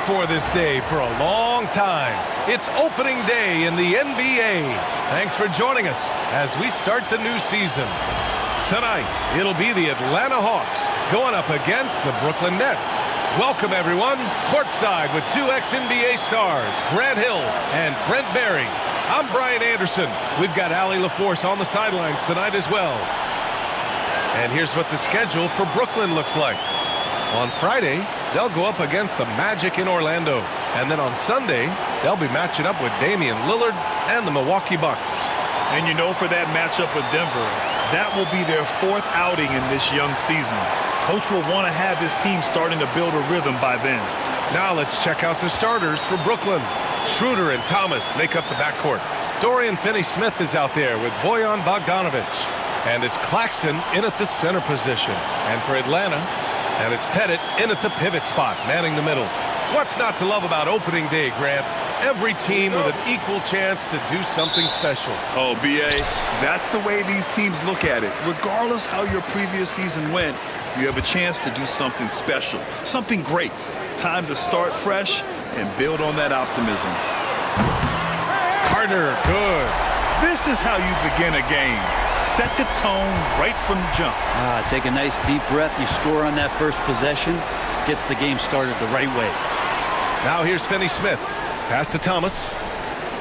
for this day for a long time. It's opening day in the NBA. Thanks for joining us as we start the new season. Tonight, it'll be the Atlanta Hawks going up against the Brooklyn Nets. Welcome, everyone. Courtside with two ex-NBA stars, Grant Hill and Brent Barry. I'm Brian Anderson. We've got Allie LaForce on the sidelines tonight as well. And here's what the schedule for Brooklyn looks like. On Friday, they'll go up against the Magic in Orlando. And then on Sunday, they'll be matching up with Damian Lillard and the Milwaukee Bucks. And you know, for that matchup with Denver, that will be their fourth outing in this young season. Coach will want to have his team starting to build a rhythm by then. Now let's check out the starters for Brooklyn. Schroeder and Thomas make up the backcourt. Dorian Finney-Smith is out there with Bojan Bogdanovic. And it's Claxton in at the center position. And for Atlanta, and it's Pettit in at the pivot spot, manning the middle. What's not to love about opening day, Grant? Every team with an equal chance to do something special. Oh, B.A., that's the way these teams look at it. Regardless how your previous season went, you have a chance to do something special, something great. Time to start fresh and build on that optimism. Carter, good. This is how you begin a game. Set the tone right from the jump. Take a nice deep breath. You score on that first possession. Gets the game started the right way. Now here's Finney-Smith. Pass to Thomas.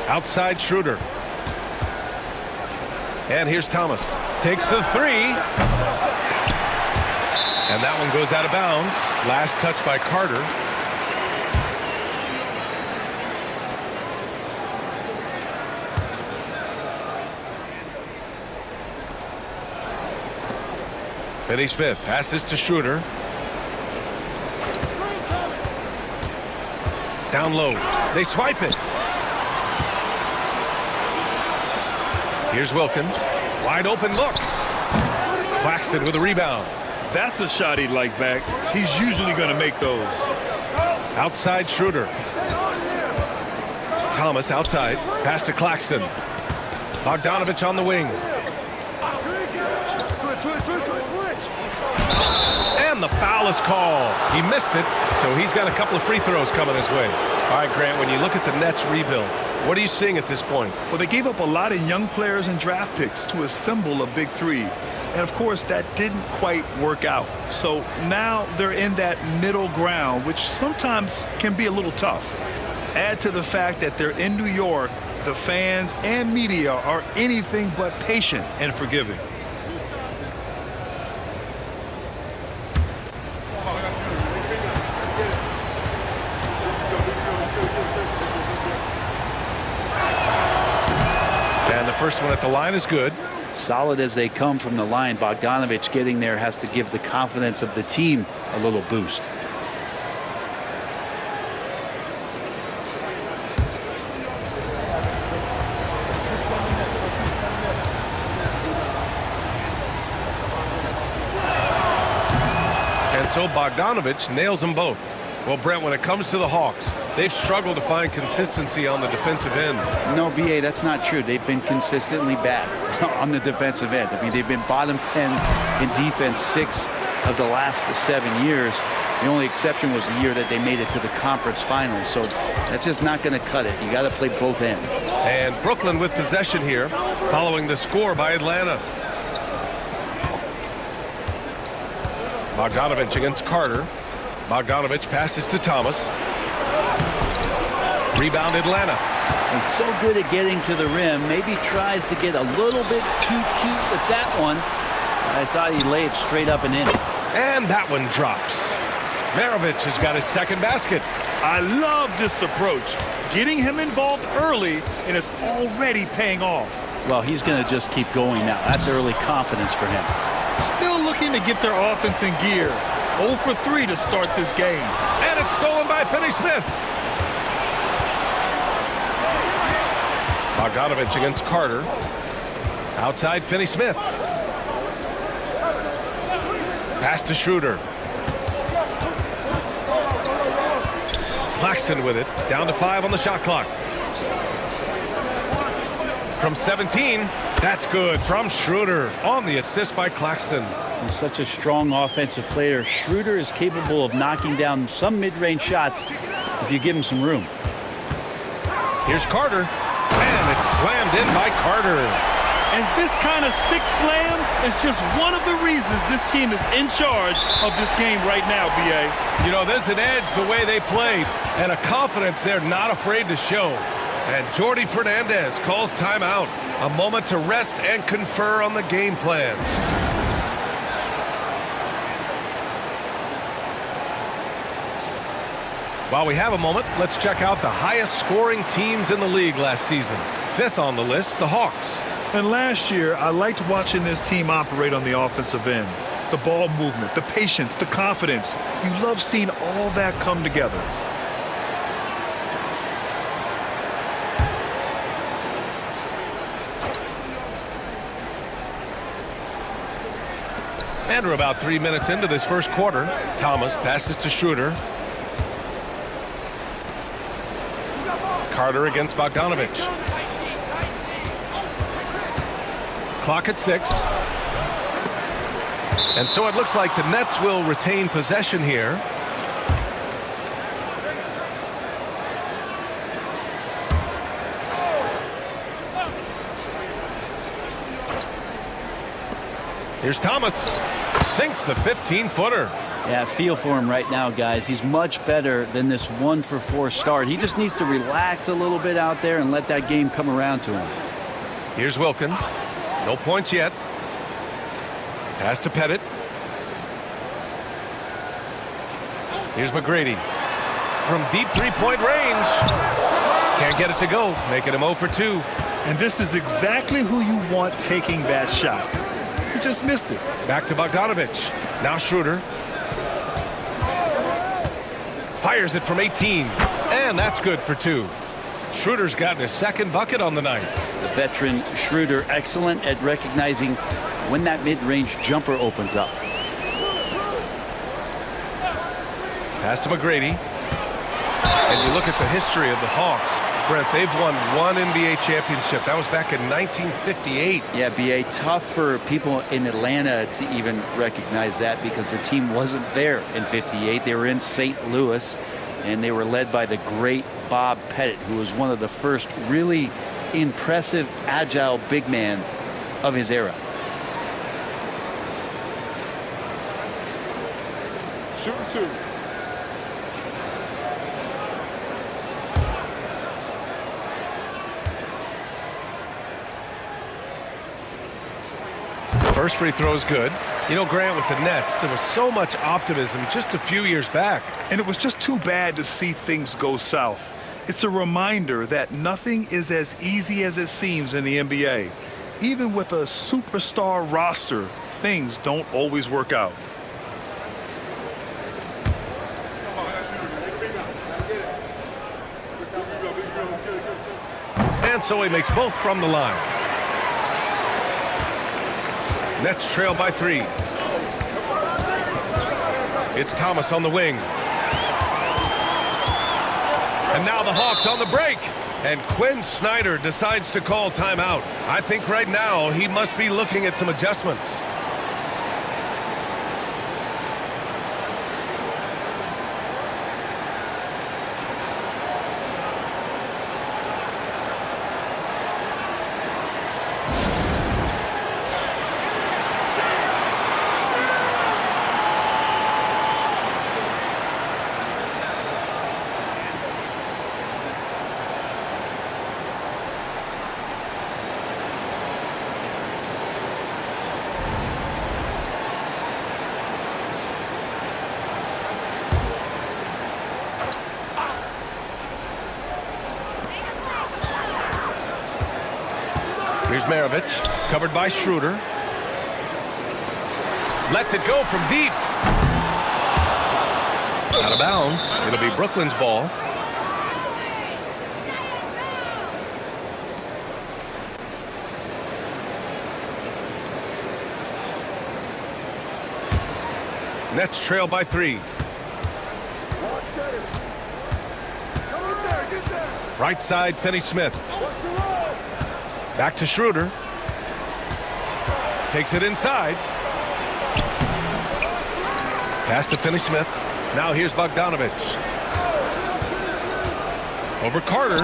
Outside Schroeder. And here's Thomas. Takes the three. And that one goes out of bounds. Last touch by Carter. Finney-Smith passes to Schroeder. Down low. They swipe it. Here's Wilkins. Wide open look. Claxton with a rebound. That's a shot he'd like back. He's usually going to make those. Outside Schroeder. Thomas outside. Pass to Claxton. Bogdanovic on the wing. And the foul is called. He missed it, so he's got a couple of free throws coming his way. All right, Grant, when you look at the Nets rebuild, what are you seeing at this point? Well, they gave up a lot of young players and draft picks to assemble a big three. And, of course, that didn't quite work out. So now they're in that middle ground, which sometimes can be a little tough. Add to the fact that they're in New York, the fans and media are anything but patient and forgiving. First one at the line is good. Solid as they come from the line. Bogdanovic getting there has to give the confidence of the team a little boost. And so Bogdanovic nails them both. Well, Brent, when it comes to the Hawks, they've struggled to find consistency on the defensive end. No, B.A., that's not true. They've been consistently bad on the defensive end. I mean, they've been bottom 10 in defense 6 of the last 7 years. The only exception was the year that they made it to the conference finals. So that's just not going to cut it. You got to play both ends. And Brooklyn with possession here, following the score by Atlanta. Bogdanovic against Carter. Bogdanovic passes to Thomas. Rebound Atlanta. And so good at getting to the rim. Maybe tries to get a little bit too cute with that one. I thought he'd lay it straight up and in. And that one drops. Maravich has got his second basket. I love this approach. Getting him involved early, and it's already paying off. Well, he's going to just keep going now. That's early confidence for him. Still looking to get their offense in gear. 0 for 3 to start this game. And it's stolen by Finney-Smith. Bogdanovic against Carter. Outside Finney-Smith. Pass to Schroeder. Claxton with it. Down to 5 on the shot clock. From 17, that's good from Schroeder on the assist by Claxton. He's such a strong offensive player. Schroeder is capable of knocking down some mid-range shots if you give him some room. Here's Carter, and it's slammed in by Carter. And this kind of sick slam is just one of the reasons this team is in charge of this game right now, B.A. You know, there's an edge the way they play and a confidence they're not afraid to show. And Jordi Fernandez calls timeout. A moment to rest and confer on the game plan. While we have a moment, let's check out the highest scoring teams in the league last season. Fifth on the list, the Hawks. And last year, I liked watching this team operate on the offensive end. The ball movement, the patience, the confidence. You love seeing all that come together. And we're about 3 minutes into this first quarter. Thomas passes to Schroeder. Carter against Bogdanovic. Clock at 6. And so it looks like the Nets will retain possession here. Here's Thomas. Sinks the 15-footer. Yeah, feel for him right now, guys. He's much better than this 1-for-4 start. He just needs to relax a little bit out there and let that game come around to him. Here's Wilkins. No points yet. Pass to Pettit. Here's McGrady. From deep three-point range. Can't get it to go, making him 0 for 2. And this is exactly who you want taking that shot. He just missed it. Back to Bogdanovic. Now Schroeder. Fires it from 18. And that's good for 2. Schroeder's gotten his second bucket on the night. The veteran Schroeder, excellent at recognizing when that mid-range jumper opens up. Pass to McGrady. As you look at the history of the Hawks, Brent, they've won one NBA championship. That was back in 1958. Yeah, B.A., tough for people in Atlanta to even recognize that because the team wasn't there in 58. They were in St. Louis, and they were led by the great Bob Pettit, who was one of the first really impressive, agile big man of his era. Shooting 2. First free throw is good. You know, Grant, with the Nets, there was so much optimism just a few years back. And it was just too bad to see things go south. It's a reminder that nothing is as easy as it seems in the NBA. Even with a superstar roster, things don't always work out. And so he makes both from the line. Nets trail by 3. It's Thomas on the wing. And now the Hawks on the break. And Quinn Snyder decides to call timeout. I think right now he must be looking at some adjustments. Here's Maravich, covered by Schroeder. Lets it go from deep. Out of bounds. It'll be Brooklyn's ball. Nets trail by 3. Right side, Finney-Smith. Back to Schroeder. Takes it inside. Pass to Finney-Smith. Now here's Bogdanovic. Over Carter.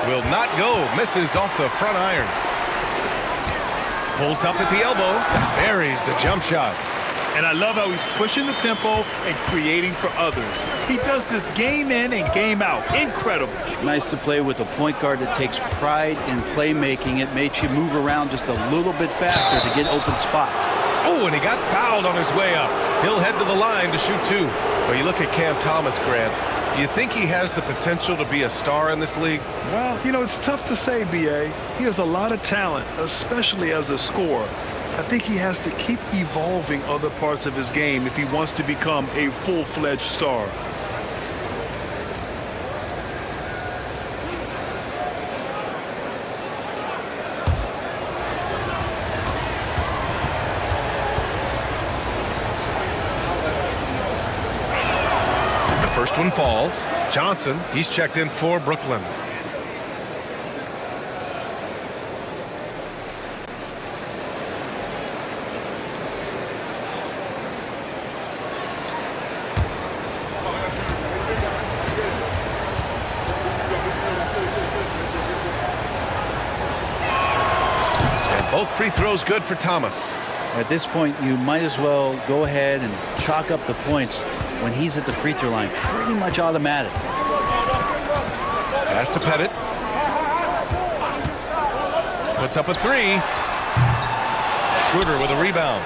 Will not go. Misses off the front iron. Pulls up at the elbow. Buries the jump shot. And I love how he's pushing the tempo and creating for others. He does this game in and game out. Incredible. Nice to play with a point guard that takes pride in playmaking. It makes you move around just a little bit faster to get open spots. Oh, and he got fouled on his way up. He'll head to the line to shoot 2. But you look at Cam Thomas, Grant. Do you think he has the potential to be a star in this league? Well, you know, it's tough to say, B.A. He has a lot of talent, especially as a scorer. I think he has to keep evolving other parts of his game if he wants to become a full-fledged star. The first one falls. Johnson, he's checked in for Brooklyn. Both free throws good for Thomas. At this point, you might as well go ahead and chalk up the points when he's at the free throw line. Pretty much automatic. Pass to Pettit. Puts up a 3. Schroeder with a rebound.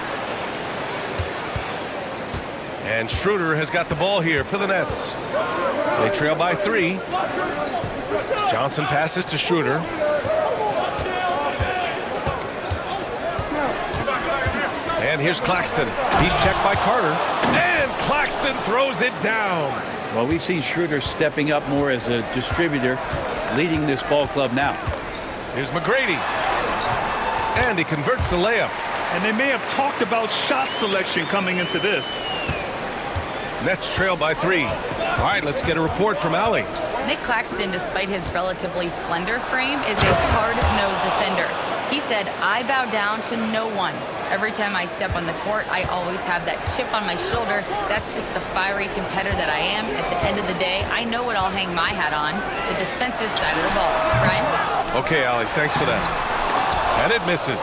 And Schroeder has got the ball here for the Nets. They trail by 3. Johnson passes to Schroeder. And here's Claxton. He's checked by Carter. And Claxton throws it down. Well, we've seen Schroeder stepping up more as a distributor, leading this ball club now. Here's McGrady. And he converts the layup. And they may have talked about shot selection coming into this. Nets trail by 3. All right, let's get a report from Allie. Nick Claxton, despite his relatively slender frame, is a hard-nosed defender. He said, "I bow down to no one. Every time I step on the court, I always have that chip on my shoulder. That's just the fiery competitor that I am. At the end of the day, I know what I'll hang my hat on, the defensive side of the ball." Brian? Okay, Allie, thanks for that. And it misses.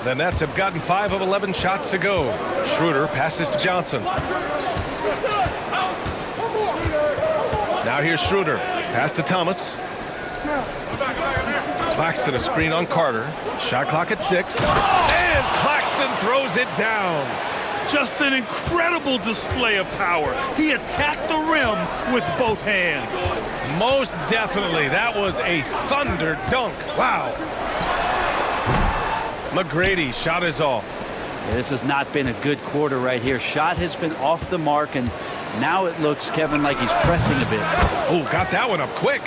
The Nets have gotten 5 of 11 shots to go. Schroeder passes to Johnson. Now here's Schroeder. Pass to Thomas. Claxton a screen on Carter. Shot clock at 6. And Claxton throws it down. Just an incredible display of power. He attacked the rim with both hands. Most definitely. That was a thunder dunk. Wow. McGrady shot is off. Yeah, this has not been a good quarter right here. Shot has been off the mark, and now it looks, Kevin, like he's pressing a bit. Oh, got that one up quick.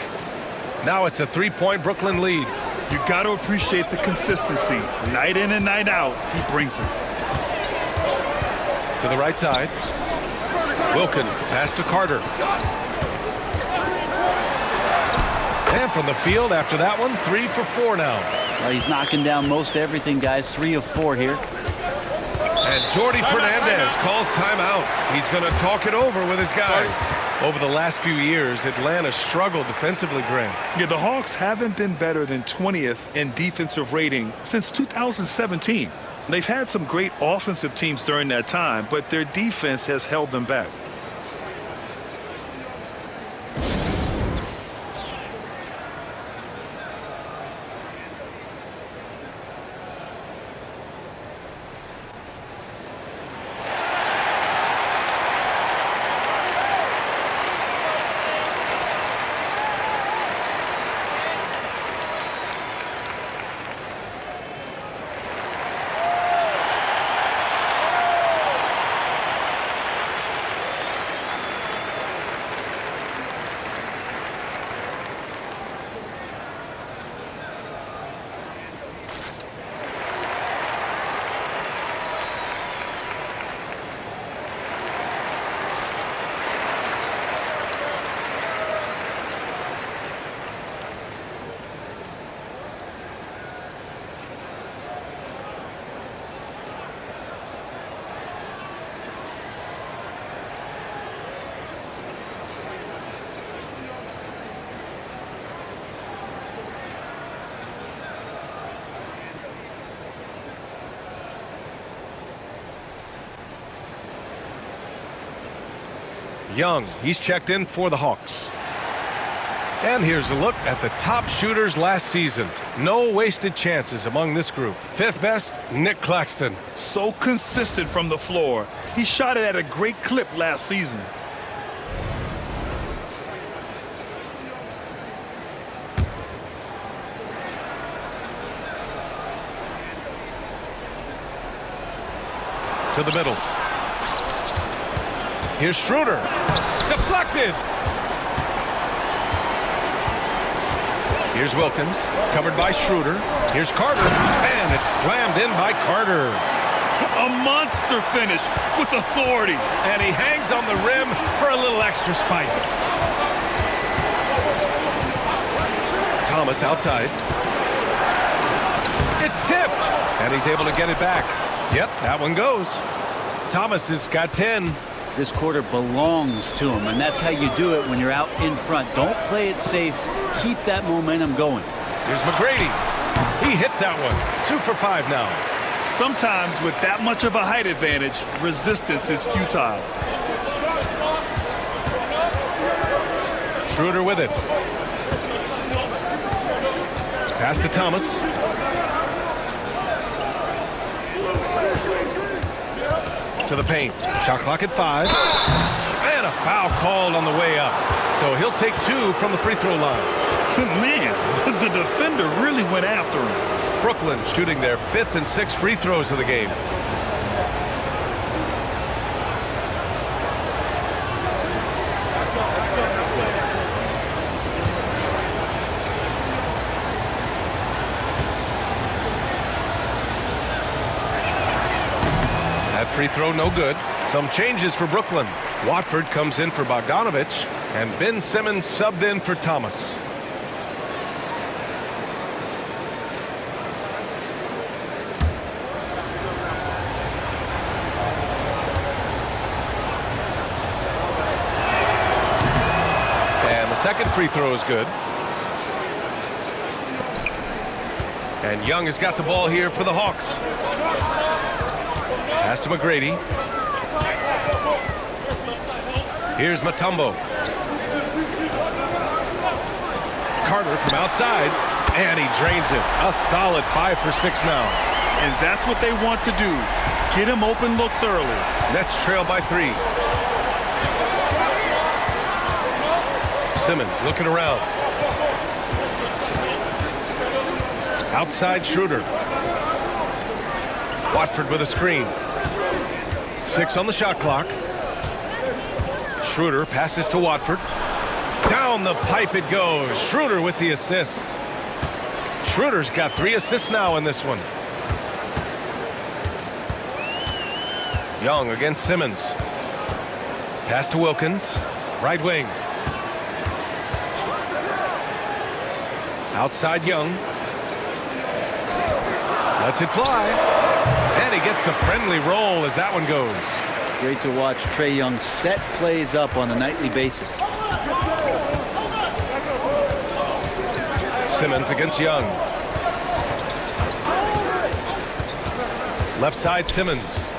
Now it's a 3-point Brooklyn lead. You got to appreciate the consistency. Night in and night out, he brings it. To the right side. Wilkins, pass to Carter. And from the field after that one, 3 for 4 now. Well, he's knocking down most everything, guys. 3 of 4 here. And Jordi Fernandez calls timeout. He's going to talk it over with his guys. Over the last few years, Atlanta struggled defensively, Grant. Yeah, the Hawks haven't been better than 20th in defensive rating since 2017. They've had some great offensive teams during that time, but their defense has held them back. Young, he's checked in for the Hawks. And here's a look at the top shooters last season. No wasted chances among this group. Fifth best, Nick Claxton. So consistent from the floor. He shot it at a great clip last season. To the middle. Here's Schroeder. Deflected. Here's Wilkins, covered by Schroeder. Here's Carter, and it's slammed in by Carter. A monster finish with authority. And he hangs on the rim for a little extra spice. Thomas outside. It's tipped, and he's able to get it back. Yep, that one goes. Thomas has got 10. This quarter belongs to him, and that's how you do it when you're out in front. Don't play it safe. Keep that momentum going. Here's McGrady. He hits that one. 2 for 5 now. Sometimes with that much of a height advantage, resistance is futile. Schroeder with it. Pass to Thomas. To the paint. Shot clock at 5. And a foul called on the way up. So he'll take 2 from the free throw line. Man, the defender really went after him. Brooklyn shooting their 5th and 6th free throws of the game. That free throw no good. Some changes for Brooklyn. Watford comes in for Bogdanovich, and Ben Simmons subbed in for Thomas. And the second free throw is good. And Young has got the ball here for the Hawks. Pass to McGrady. Here's Mutombo. Carter from outside, and he drains it. A solid 5 for 6 now. And that's what they want to do. Get him open looks early. Nets trail by 3. Simmons looking around. Outside Schroeder. Watford with a screen. 6 on the shot clock. Schroeder passes to Watford. Down the pipe it goes. Schroeder with the assist. Schroeder's got 3 assists now in this one. Young against Simmons. Pass to Wilkins. Right wing. Outside Young. Lets it fly. And he gets the friendly roll as that one goes. Great to watch Trae Young set plays up on a nightly basis. Simmons against Young. Left side Simmons.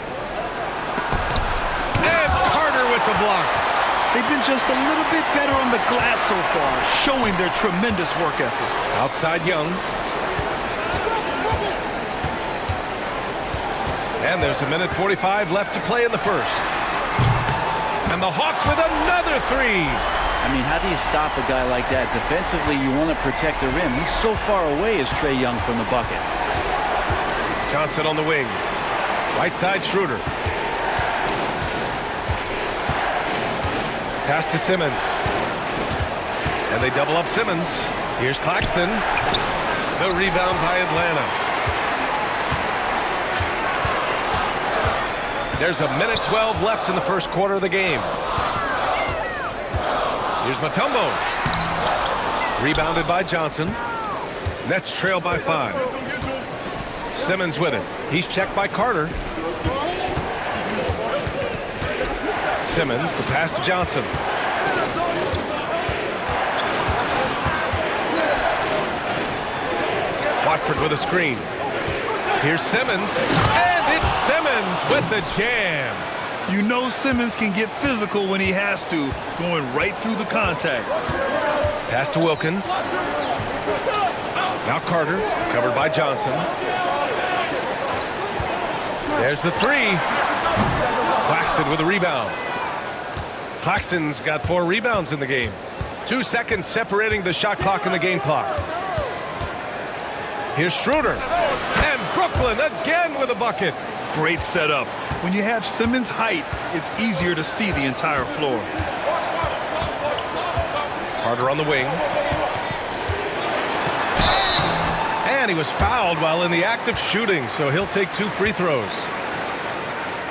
And Carter with the block. They've been just a little bit better on the glass so far, showing their tremendous work ethic. Outside Young. And there's a minute 45 left to play in the first. And the Hawks with another 3. I mean, how do you stop a guy like that? Defensively, you want to protect the rim. He's so far away as Trae Young from the bucket. Johnson on the wing. Right side Schroeder. Pass to Simmons. And they double up Simmons. Here's Claxton. The rebound by Atlanta. There's a minute 12 left in the first quarter of the game. Here's Mutombo. Rebounded by Johnson. Nets trail by 5. Simmons with it. He's checked by Carter. Simmons, the pass to Johnson. Watford with a screen. Here's Simmons. And it's Simmons with the jam. You know Simmons can get physical when he has to, going right through the contact. Pass to Wilkins. Now Carter, covered by Johnson. There's the three. Claxton with a rebound. Claxton's got 4 rebounds in the game. 2 seconds separating the shot clock and the game clock. Here's Schroeder. And Brooklyn again with a bucket. Great setup. When you have Simmons' height, it's easier to see the entire floor. Carter on the wing. And he was fouled while in the act of shooting, so he'll take 2 free throws.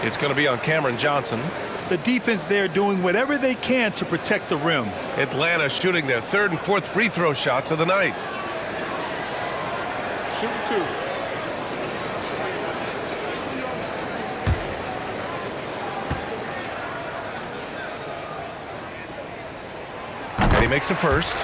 It's going to be on Cameron Johnson. The defense there doing whatever they can to protect the rim. Atlanta shooting their 3rd and 4th free throw shots of the night. Shoot 2. And he makes the first.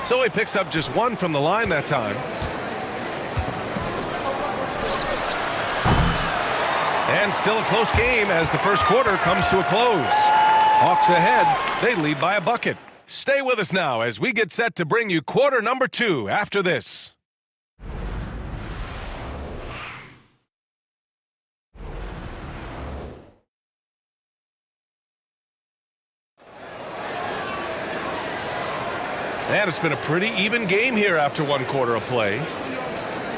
So he picks up just 1 from the line that time. And still a close game as the first quarter comes to a close. Hawks ahead. They lead by a bucket. Stay with us now as we get set to bring you quarter number 2 after this. And it's been a pretty even game here after 1 quarter of play.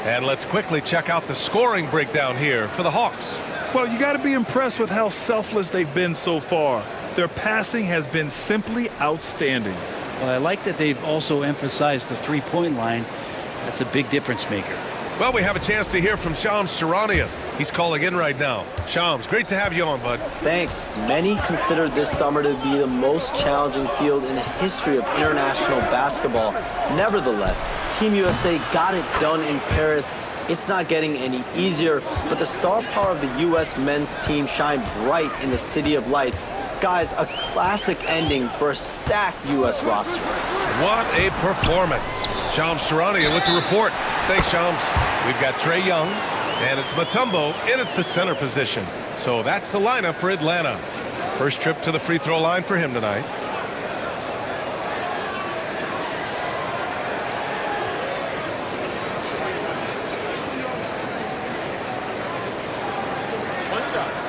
And let's quickly check out the scoring breakdown here for the Hawks. Well, you got to be impressed with how selfless they've been so far. Their passing has been simply outstanding. Well, I like that they've also emphasized the three-point line. That's a big difference maker. Well, we have a chance to hear from Shams Charania. He's calling in right now. Shams, great to have you on, bud. Thanks. Many consider this summer to be the most challenging field in the history of international basketball. Nevertheless, Team USA got it done in Paris. It's not getting any easier, but the star power of the U.S. men's team shined bright in the City of Lights. Guys, a classic ending for a stacked U.S. roster. What a performance. Shams Charania with the report. Thanks, Shams. We've got Trae Young, and it's Mutombo in at the center position. So that's the lineup for Atlanta. First trip to the free throw line for him tonight. One shot.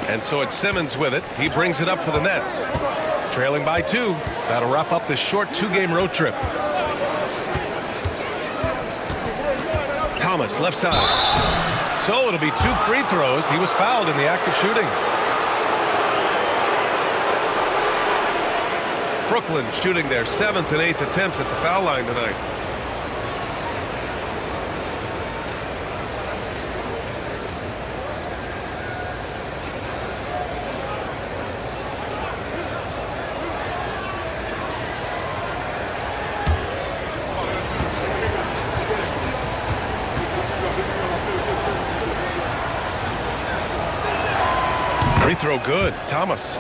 And so it's Simmons with it. He brings it up for the Nets. Trailing by 2. That'll wrap up this short 2-game road trip. Thomas, left side. So it'll be 2 free throws. He was fouled in the act of shooting. Brooklyn shooting their 7th and 8th attempts at the foul line tonight. Free throw good. Thomas.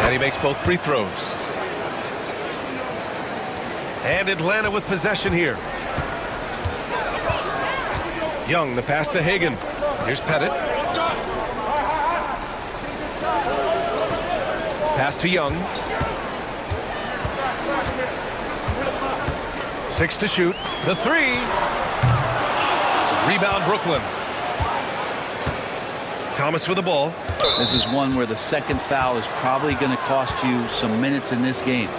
And he makes both free throws. And Atlanta with possession here. Young, the pass to Hagan. Here's Pettit. Pass to Young. 6 to shoot. The 3. Rebound Brooklyn. Thomas with the ball. This is one where the second foul is probably going to cost you some minutes in this game.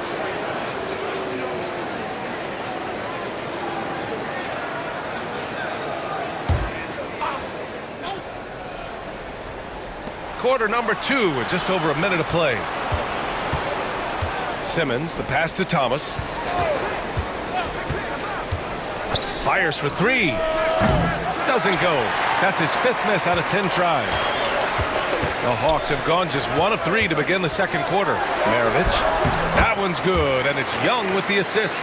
Quarter number 2 with just over a minute to play. Simmons, the pass to Thomas. Fires for 3. Doesn't go. That's his 5th miss out of 10 tries. The Hawks have gone just 1 of 3 to begin the second quarter. Maravich. That one's good, and it's Young with the assist.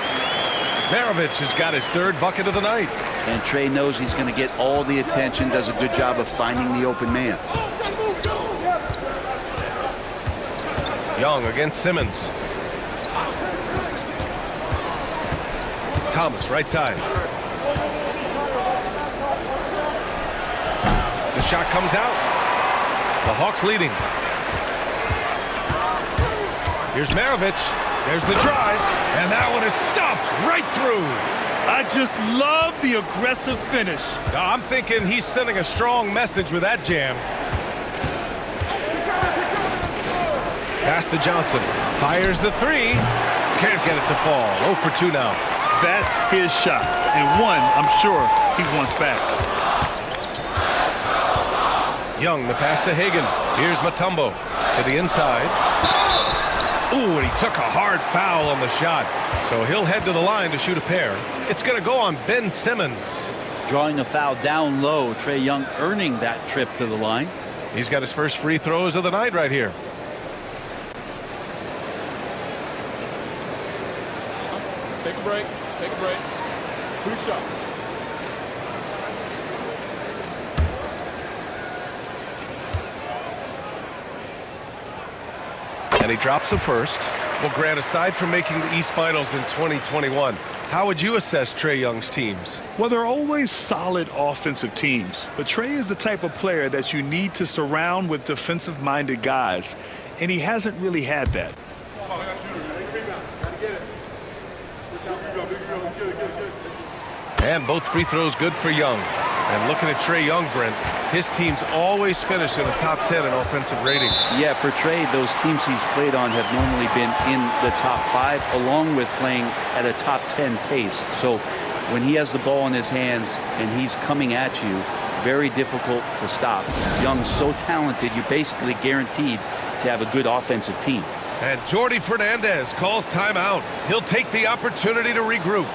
Maravich has got his 3rd bucket of the night. And Trey knows he's going to get all the attention, does a good job of finding the open man. Young against Simmons. Thomas, right side. The shot comes out. The Hawks leading. Here's Maravich. There's the drive. And that one is stuffed right through. I just love the aggressive finish. I'm thinking he's sending a strong message with that jam. Pass to Johnson. Fires the 3. Can't get it to fall. 0 for 2 now. That's his shot. And one I'm sure he wants back. Young, the pass to Hagan. Here's Mutombo to the inside. Ooh, and he took a hard foul on the shot. So he'll head to the line to shoot a pair. It's going to go on Ben Simmons. Drawing a foul down low. Trae Young earning that trip to the line. He's got his first free throws of the night right here. Take a break. Take a break. 2 shots. And he drops the first. Well, Grant, aside from making the East Finals in 2021, how would you assess Trae Young's teams? Well, they're always solid offensive teams, but Trae is the type of player that you need to surround with defensive-minded guys, and he hasn't really had that. And both free throws good for Young. And looking at Trae Young, Brent, his teams always finish in the top 10 in offensive rating. Yeah, for Trae, those teams he's played on have normally been in the top 5, along with playing at a top 10 pace. So when he has the ball in his hands and he's coming at you, very difficult to stop. Young's so talented, you're basically guaranteed to have a good offensive team. And Jordi Fernandez calls timeout. He'll take the opportunity to regroup.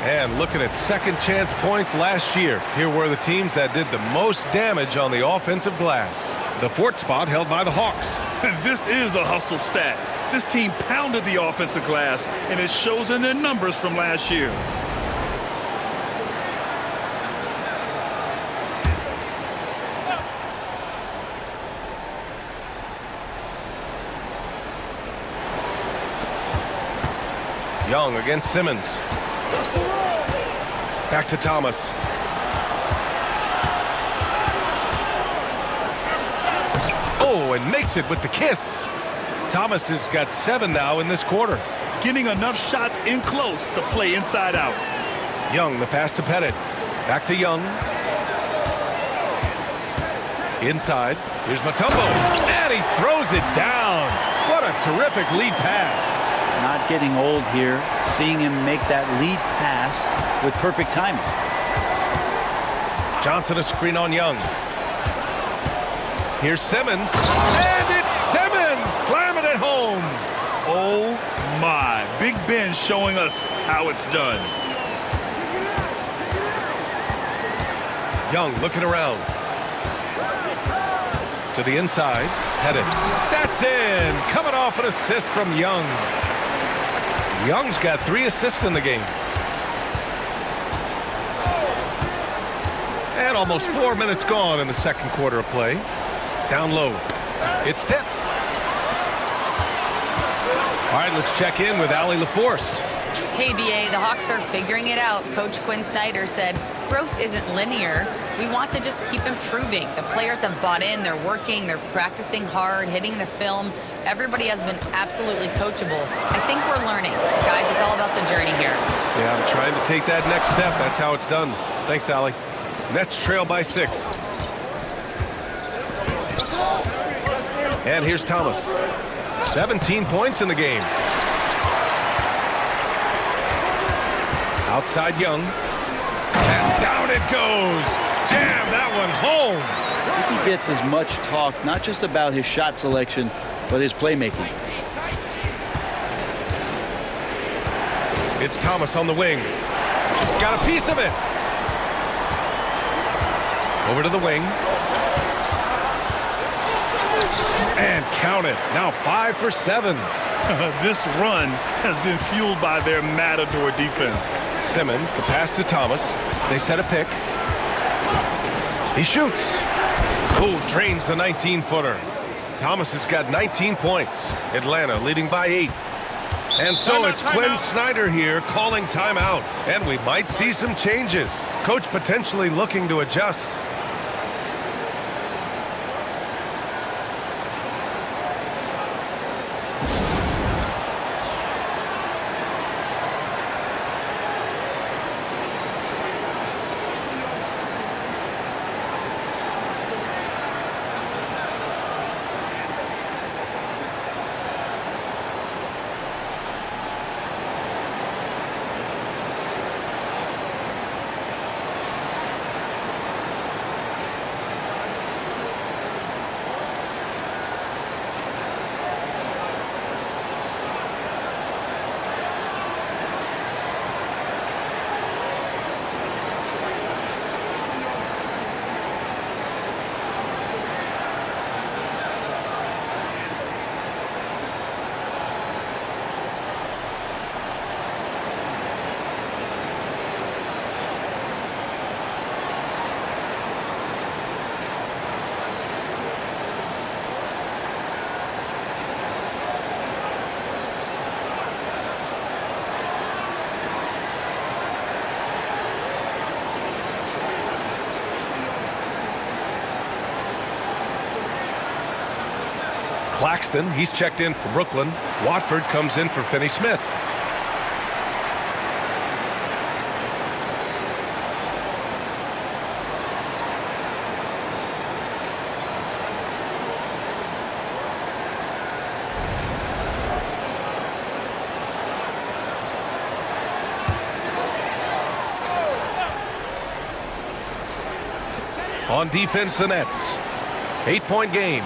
And looking at second chance points last year, here were the teams that did the most damage on the offensive glass. The 4th spot held by the Hawks. This is a hustle stat. This team pounded the offensive glass, and it shows in their numbers from last year. Young against Simmons. Back to Thomas. Oh, and makes it with the kiss. Thomas has got 7 now in this quarter. Getting enough shots in close to play inside out. Young, the pass to Pettit. Back to Young. Inside. Here's Mutombo. And he throws it down. What a terrific lead pass. Not getting old here, seeing him make that lead pass with perfect timing. Johnson a screen on Young. Here's Simmons. And it's Simmons slamming it home. Oh, my. Big Ben showing us how it's done. Young looking around. To the inside. Headed. That's in. Coming off an assist from Young. Young's got 3 assists in the game. And almost 4 minutes gone in the second quarter of play. Down low. It's tipped. All right, let's check in with Allie LaForce. Hey, BA, the Hawks are figuring it out. Coach Quinn Snyder said, growth isn't linear. We want to just keep improving. The players have bought in. They're working. They're practicing hard, hitting the film. Everybody has been absolutely coachable. I think we're learning. Guys, it's all about the journey here. Yeah, I'm trying to take that next step. That's how it's done. Thanks, Allie. Nets trail by 6. And here's Thomas. 17 points in the game. Outside Young. And down it goes. Jam that one home. I think he gets as much talk, not just about his shot selection, but his playmaking. It's Thomas on the wing. Got a piece of it. Over to the wing. And count it. Now 5 for 7. This run has been fueled by their Matador defense. Simmons, the pass to Thomas. They set a pick. He shoots. Cool drains the 19-footer. Thomas has got 19 points. Atlanta leading by 8. And so it's Quinn Snyder here calling timeout. And we might see some changes. Coach potentially looking to adjust. Claxton, he's checked in for Brooklyn. Watford comes in for Finney Smith. On defense, the Nets. 8-point game.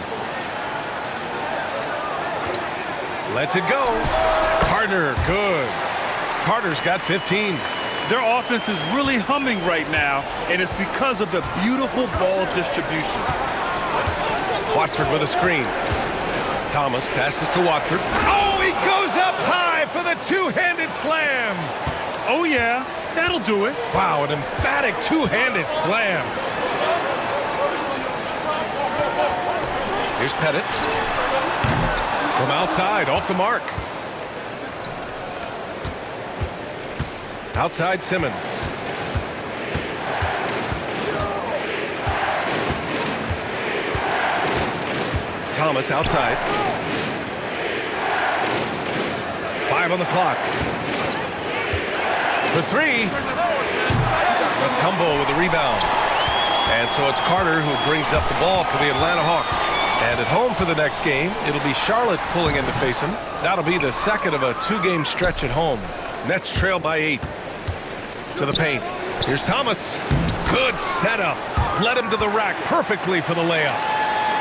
Lets it go. Carter, good. Carter's got 15. Their offense is really humming right now, and it's because of the beautiful ball distribution. Watford with a screen. Thomas passes to Watford. Oh, he goes up high for the two-handed slam. Oh, yeah, that'll do it. Wow, an emphatic two-handed slam. Here's Pettit. From outside, off the mark. Outside Simmons. Thomas outside. 5 on the clock. For 3. A tumble with a rebound. And so it's Carter who brings up the ball for the Atlanta Hawks. And at home for the next game, it'll be Charlotte pulling in to face him. That'll be the second of a 2-game stretch at home. Nets trail by 8. To the paint. Here's Thomas. Good setup. Led him to the rack perfectly for the layup.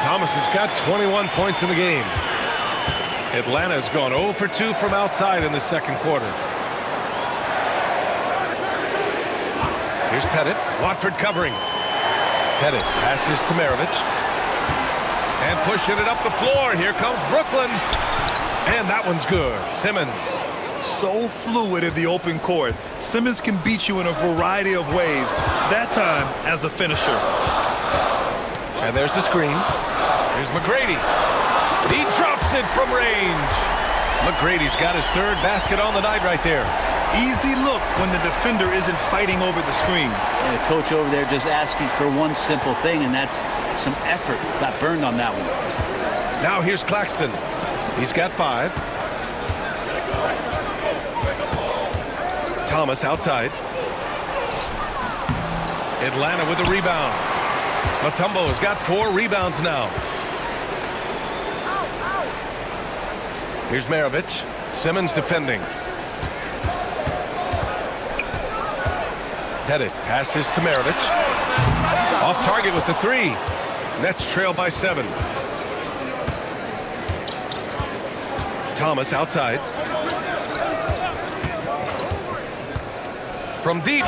Thomas has got 21 points in the game. Atlanta's gone 0 for 2 from outside in the second quarter. Here's Pettit. Watford covering. Pettit passes to Maravich. And pushing it up the floor. Here comes Brooklyn. And that one's good. Simmons. So fluid in the open court. Simmons can beat you in a variety of ways. That time as a finisher. And there's the screen. Here's McGrady. He drops it from range. McGrady's got his third basket on the night right there. Easy look when the defender isn't fighting over the screen. And the coach over there just asking for one simple thing, and that's some effort. Got burned on that one. Now here's Claxton. He's got 5. Thomas outside. Atlanta with a rebound. Mutombo has got 4 rebounds now. Here's Maravich. Simmons defending. Pettit passes to Maravich. Off target with the 3. Nets trail by 7. Thomas outside. From deep.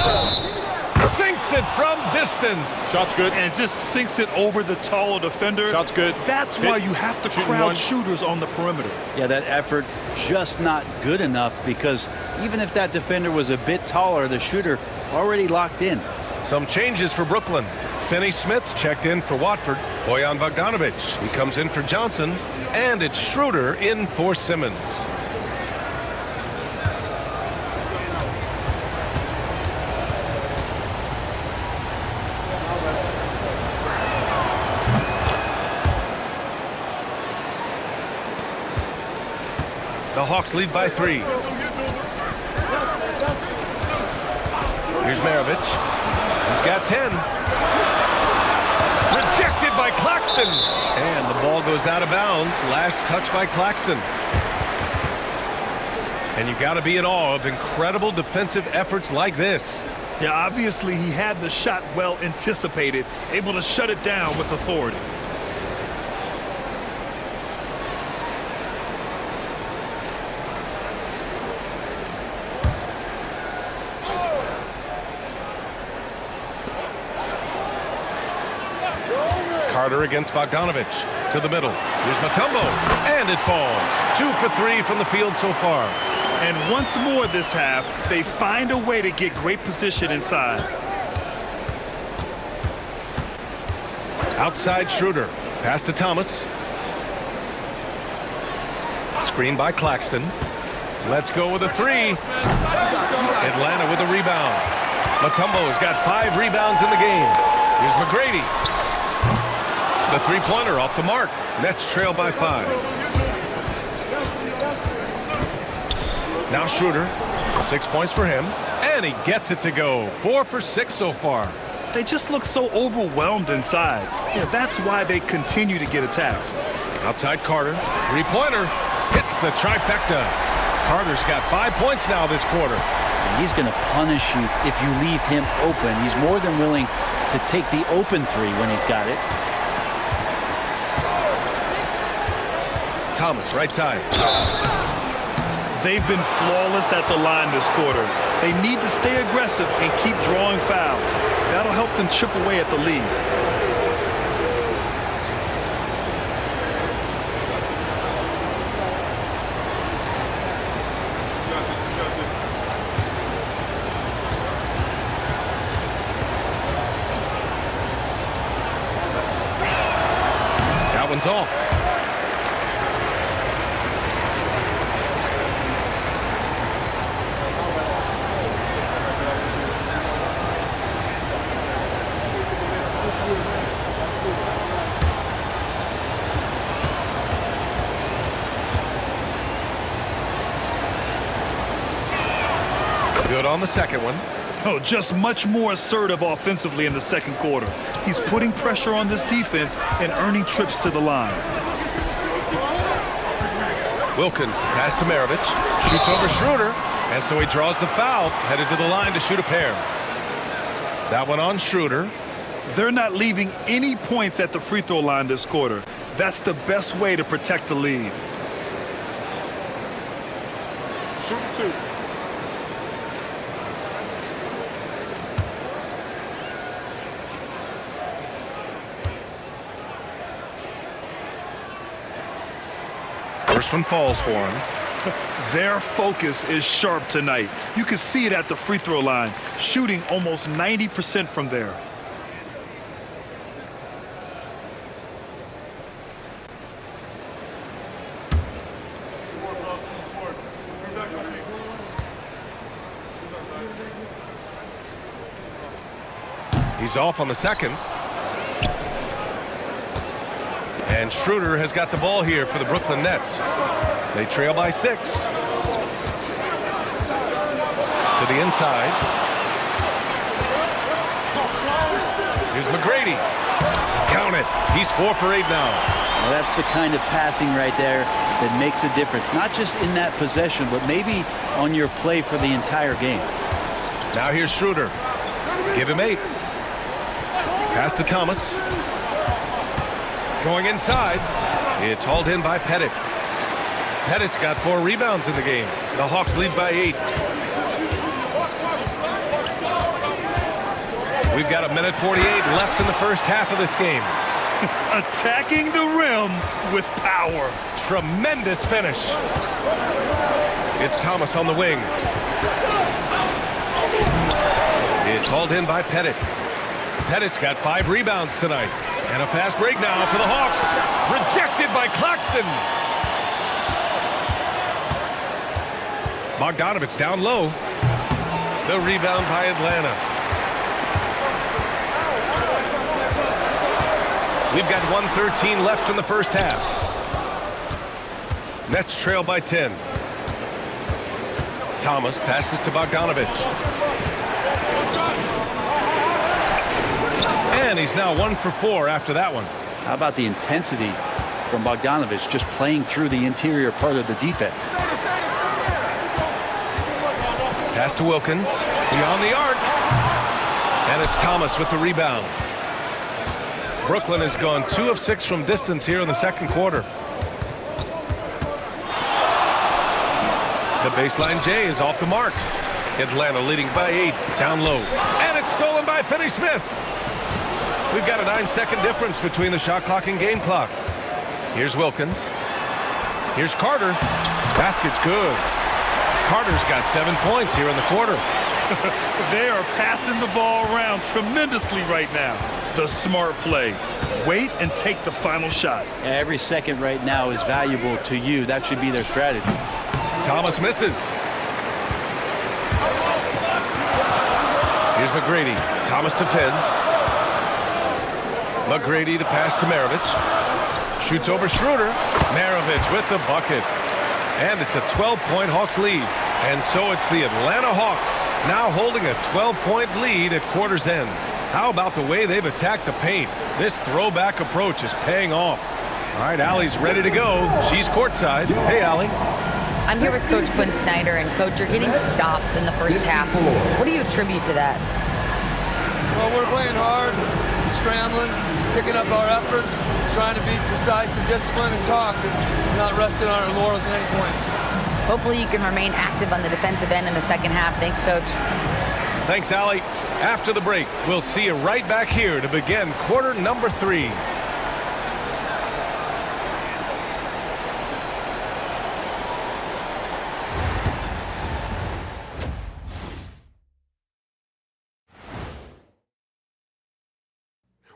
Sinks it from distance. Shot's good. And just sinks it over the taller defender. Shot's good. That's why you have to Shooting crowd one. shooters on the perimeter. Yeah, that effort just not good enough, because even if that defender was a bit taller, the shooter already locked in. Some changes for Brooklyn. Finney Smith checked in for Watford. Bojan Bogdanovic, he comes in for Johnson. And it's Schroeder in for Simmons. The Hawks lead by 3. Here's Maravich. He's got 10. Rejected by Claxton. And the ball goes out of bounds. Last touch by Claxton. And you got to be in awe of incredible defensive efforts like this. Yeah, obviously he had the shot well anticipated, able to shut it down with authority. Carter against Bogdanovic. To the middle. Here's Mutombo. And it falls. 2 for 3 from the field so far. And once more this half, they find a way to get great position inside. Outside Schroeder. Pass to Thomas. Screen by Claxton. Let's go with a 3. Atlanta with a rebound. Mutombo has got 5 rebounds in the game. Here's McGrady. The three-pointer off the mark. Nets trail by 5. Now Schroeder. 6 points for him. And he gets it to go. 4 for 6 so far. They just look so overwhelmed inside. Yeah, that's why they continue to get attacked. Outside Carter. Three-pointer. Hits the trifecta. Carter's got 5 points now this quarter. And he's going to punish you if you leave him open. He's more than willing to take the open 3 when he's got it. Thomas, right side. They've been flawless at the line this quarter. They need to stay aggressive and keep drawing fouls. That'll help them chip away at the lead. That one's off. Good on the second one. Oh, just much more assertive offensively in the second quarter. He's putting pressure on this defense and earning trips to the line. Wilkins, pass to Maravich. Shoots over Schroeder. And so he draws the foul. Headed to the line to shoot a pair. That one on Schroeder. They're not leaving any points at the free throw line this quarter. That's the best way to protect the lead. Shoot 2. First one falls for him. Their focus is sharp tonight. You can see it at the free throw line, shooting almost 90% from there. He's off on the second. And Schroeder has got the ball here for the Brooklyn Nets. They trail by 6. To the inside. Here's McGrady. Count it. He's 4 for 8 now. Well, that's the kind of passing right there that makes a difference. Not just in that possession, but maybe on your play for the entire game. Now here's Schroeder. Give him 8. Pass to Thomas. Going inside. It's hauled in by Pettit. Pettit's got 4 rebounds in the game. The Hawks lead by 8. We've got 1:48 left in the first half of this game. Attacking the rim with power. Tremendous finish. It's Thomas on the wing. It's hauled in by Pettit. Pettit's got 5 rebounds tonight. And a fast break now for the Hawks. Rejected by Claxton. Bogdanovich down low. The rebound by Atlanta. We've got 1:13 left in the first half. Nets trail by 10. Thomas passes to Bogdanovich. And he's now 1 for 4 after that one. How about the intensity from Bogdanovich just playing through the interior part of the defense? Pass to Wilkins. Beyond the arc. And it's Thomas with the rebound. Brooklyn has gone 2 of 6 from distance here in the second quarter. The baseline J is off the mark. Atlanta leading by 8. Down low. And it's stolen by Finney-Smith. We've got a 9-second difference between the shot clock and game clock. Here's Wilkins. Here's Carter. Basket's good. Carter's got 7 points here in the quarter. They are passing the ball around tremendously right now. The smart play. Wait and take the final shot. Every second right now is valuable to you. That should be their strategy. Thomas misses. Here's McGrady. Thomas defends. McGrady, the pass to Maravich. Shoots over Schroeder. Maravich with the bucket. And it's a 12-point Hawks lead. And so it's the Atlanta Hawks now holding a 12-point lead at quarter's end. How about the way they've attacked the paint? This throwback approach is paying off. All right, Allie's ready to go. She's courtside. Hey, Allie. I'm here with Coach Quinn Snyder, and Coach, you're getting stops in the first half. What do you attribute to that? Well, we're playing hard, scrambling, picking up our effort, trying to be precise and disciplined and talk, and not resting on our laurels at any point. Hopefully you can remain active on the defensive end in the second half. Thanks, Coach. Thanks, Allie. After the break, we'll see you right back here to begin quarter number 3.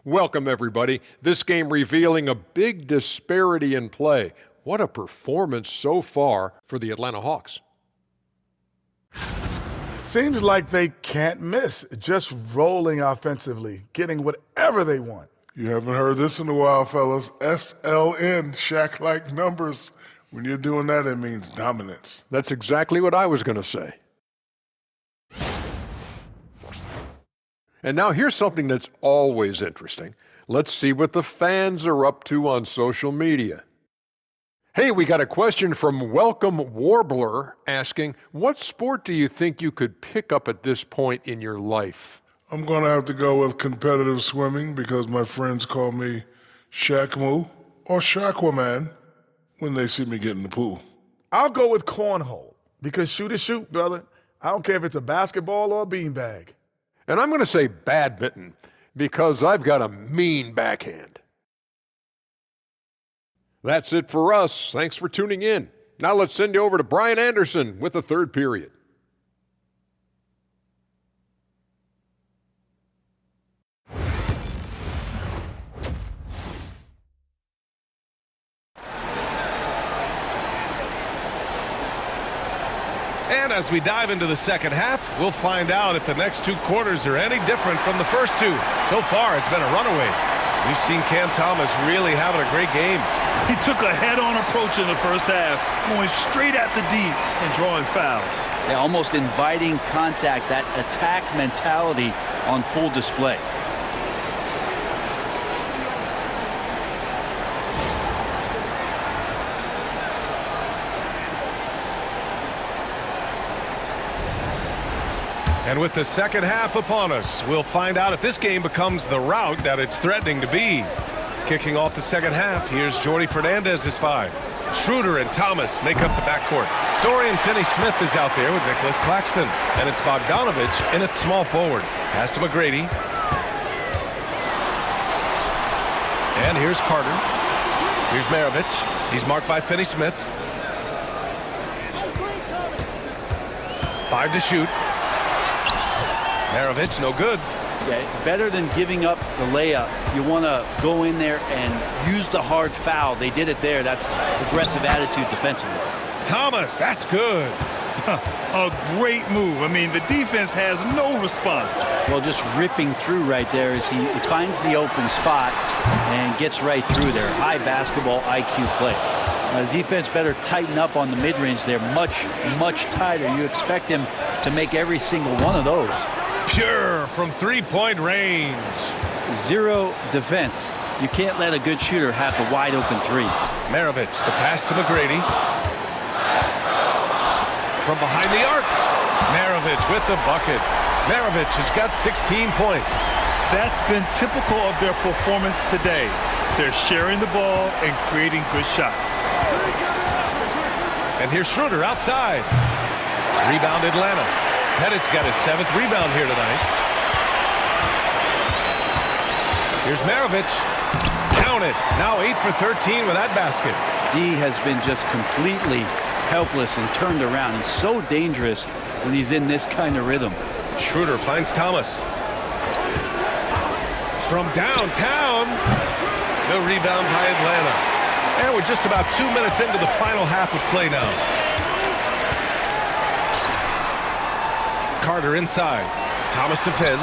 Welcome, everybody. This game revealing a big disparity in play. What a performance so far for the Atlanta Hawks. Seems like they can't miss, just rolling offensively, getting whatever they want. You haven't heard this in a while, fellas. SLN, Shaq-like numbers. When you're doing that, it means dominance. That's exactly what I was going to say. And now here's something that's always interesting. Let's see what the fans are up to on social media. Hey, we got a question from Welcome Warbler asking, what sport do you think you could pick up at this point in your life? I'm going to have to go with competitive swimming because my friends call me Shaq-Moo or Shaqwaman when they see me get in the pool. I'll go with cornhole because shoot is shoot, brother. I don't care if it's a basketball or a beanbag. And I'm going to say badminton because I've got a mean backhand. That's it for us. Thanks for tuning in. Now let's send you over to Brian Anderson with the third period. And as we dive into the second half, we'll find out if the next two quarters are any different from the first two. So far, it's been a runaway. We've seen Cam Thomas really having a great game. He took a head-on approach in the first half, going straight at the D and drawing fouls. They're almost inviting contact, that attack mentality on full display. And with the second half upon us, we'll find out if this game becomes the rout that it's threatening to be. Kicking off the second half, here's Jordy Fernandez's five. Schroeder and Thomas make up the backcourt. Dorian Finney-Smith is out there with Nicholas Claxton. And it's Bogdanovich in at small forward. Pass to McGrady. And here's Carter. Here's Maravich. He's marked by Finney-Smith. 5 to shoot. Maravich, no good. Yeah, better than giving up the layup. You want to go in there and use the hard foul. They did it there. That's aggressive attitude defensively. Thomas, that's good. A great move. I mean, the defense has no response. Well, just ripping through right there as he finds the open spot and gets right through there. High basketball IQ play. Now, the defense better tighten up on the mid-range. They're much, much tighter. You expect him to make every single one of those. Pure from three-point range. Zero defense. You can't let a good shooter have the wide-open three. Maravich, the pass to McGrady. From behind the arc. Maravich with the bucket. Maravich has got 16 points. That's been typical of their performance today. They're sharing the ball and creating good shots. And here's Schroeder outside. Rebound Atlanta. Pettit's got his 7th rebound here tonight. Here's Maravich. Count it. Now 8 for 13 with that basket. D has been just completely helpless and turned around. He's so dangerous when he's in this kind of rhythm. Schroeder finds Thomas. From downtown. The rebound by Atlanta. And we're just about 2 minutes into the final half of play now. Carter inside. Thomas defends.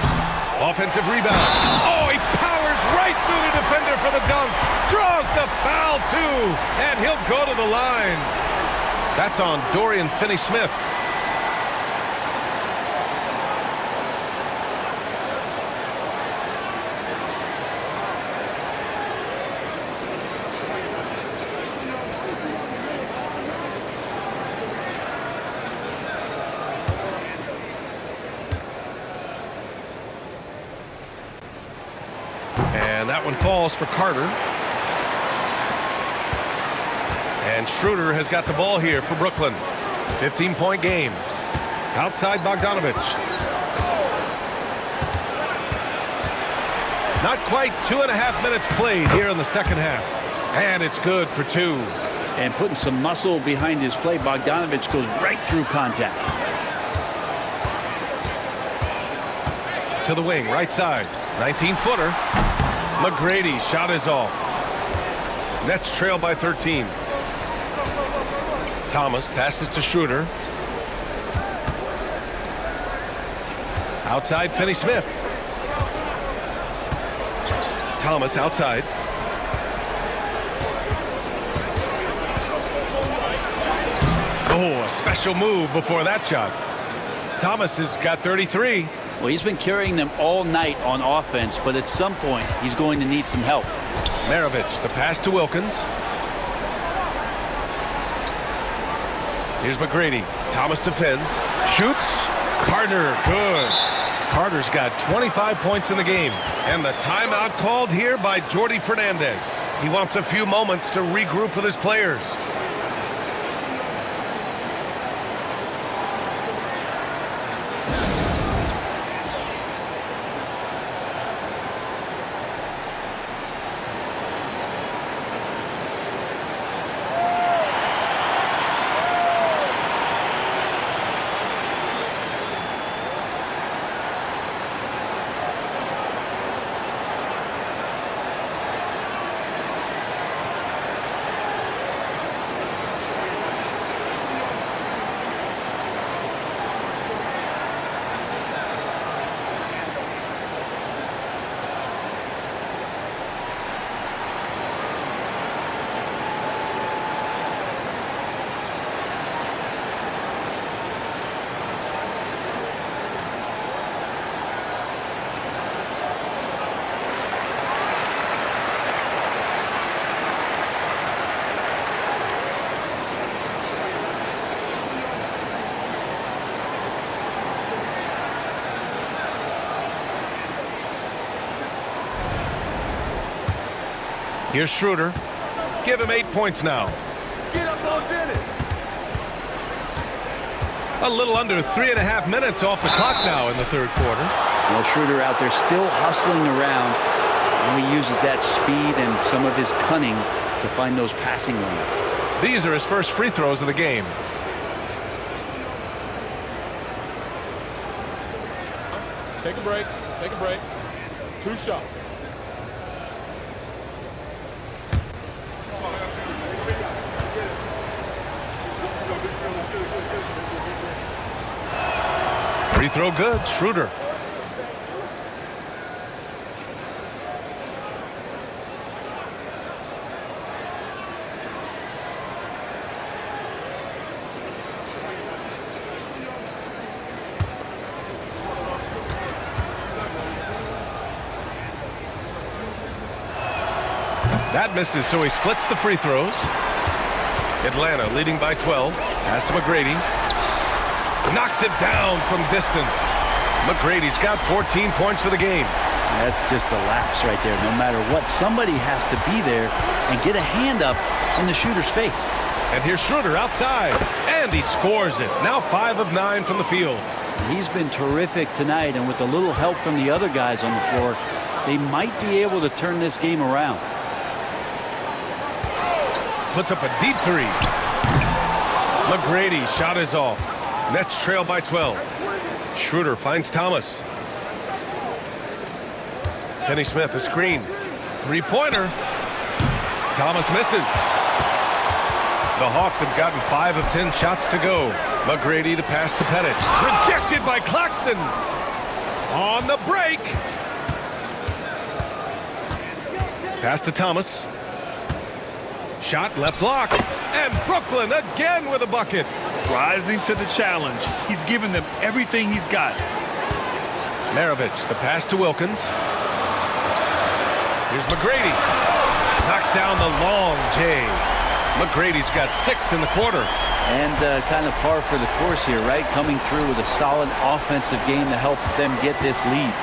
Offensive rebound. Oh, he powers right through the defender for the dunk. Draws the foul, too. And he'll go to the line. That's on Dorian Finney-Smith. And that one falls for Carter. And Schroeder has got the ball here for Brooklyn. 15-point game. Outside Bogdanovich. Not quite 2.5 minutes played here in the second half. And it's good for 2. And putting some muscle behind his play, Bogdanovich goes right through contact. To the wing, right side. 19-footer. McGrady shot is off. Nets trail by 13. Thomas passes to Schroeder. Outside Finney-Smith. Thomas outside. Oh, a special move before that shot. Thomas has got 33. Well, he's been carrying them all night on offense, but at some point, he's going to need some help. Maravich, the pass to Wilkins. Here's McGrady. Thomas defends. Shoots. Carter, good. Carter's got 25 points in the game. And the timeout called here by Jordi Fernandez. He wants a few moments to regroup with his players. Here's Schroeder. Give him 8 points now. Get up on Dennis. A little under 3.5 minutes off the clock now in the third quarter. Well, Schroeder out there still hustling around. And he uses that speed and some of his cunning to find those passing lanes. These are his first free throws of the game. Take a break. Take a break. 2 shots. Free throw good. Schroeder. That misses, so he splits the free throws. Atlanta leading by 12. Pass to McGrady. Knocks it down from distance. McGrady's got 14 points for the game. That's just a lapse right there. No matter what, somebody has to be there and get a hand up in the shooter's face. And here's Schroeder outside. And he scores it. Now 5 of 9 from the field. He's been terrific tonight, and with a little help from the other guys on the floor, they might be able to turn this game around. Puts up a deep three. McGrady shot is off. Nets trail by 12. Schroeder finds Thomas. Kenny Smith, a screen. Three-pointer. Thomas misses. The Hawks have gotten 5 of 10 shots to go. McGrady, the pass to Pettit. Rejected by Claxton. On the break. Pass to Thomas. Shot left block. And Brooklyn again with a bucket. Rising to the challenge. He's given them everything he's got. Maravich, the pass to Wilkins. Here's McGrady. Knocks down the long J. McGrady's got 6 in the quarter. And kind of par for the course here, right? Coming through with a solid offensive game to help them get this lead.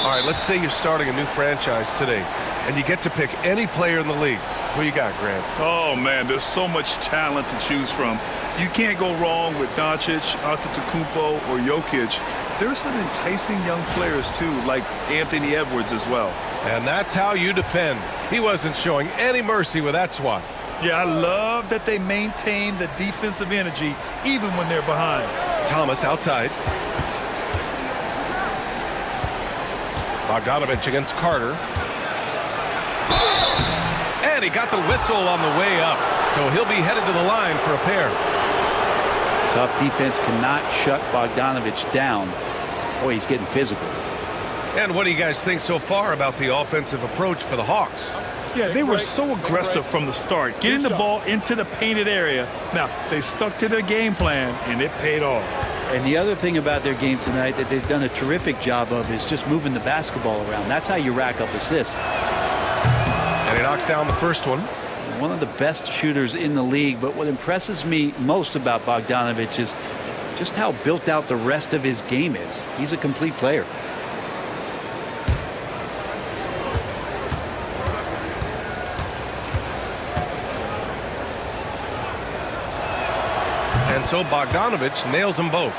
All right, let's say you're starting a new franchise today, and you get to pick any player in the league. Who you got, Grant? Oh, man, there's so much talent to choose from. You can't go wrong with Doncic, Antetokounmpo, or Jokic. There's some enticing young players, too, like Anthony Edwards as well. And that's how you defend. He wasn't showing any mercy with that swat. Yeah, I love that they maintain the defensive energy even when they're behind. Thomas outside. Bogdanovich against Carter. And he got the whistle on the way up, so he'll be headed to the line for a pair. Tough defense cannot shut Bogdanovich down. Boy, he's getting physical. And what do you guys think so far about the offensive approach for the Hawks? Yeah, they were so aggressive from the start, getting the ball into the painted area. Now, they stuck to their game plan, and it paid off. And the other thing about their game tonight that they've done a terrific job of is just moving the basketball around. That's how you rack up assists. And he knocks down the first one. One of the best shooters in the league, but what impresses me most about Bogdanovich is just how built out the rest of his game is. He's a complete player. And so Bogdanovich nails them both.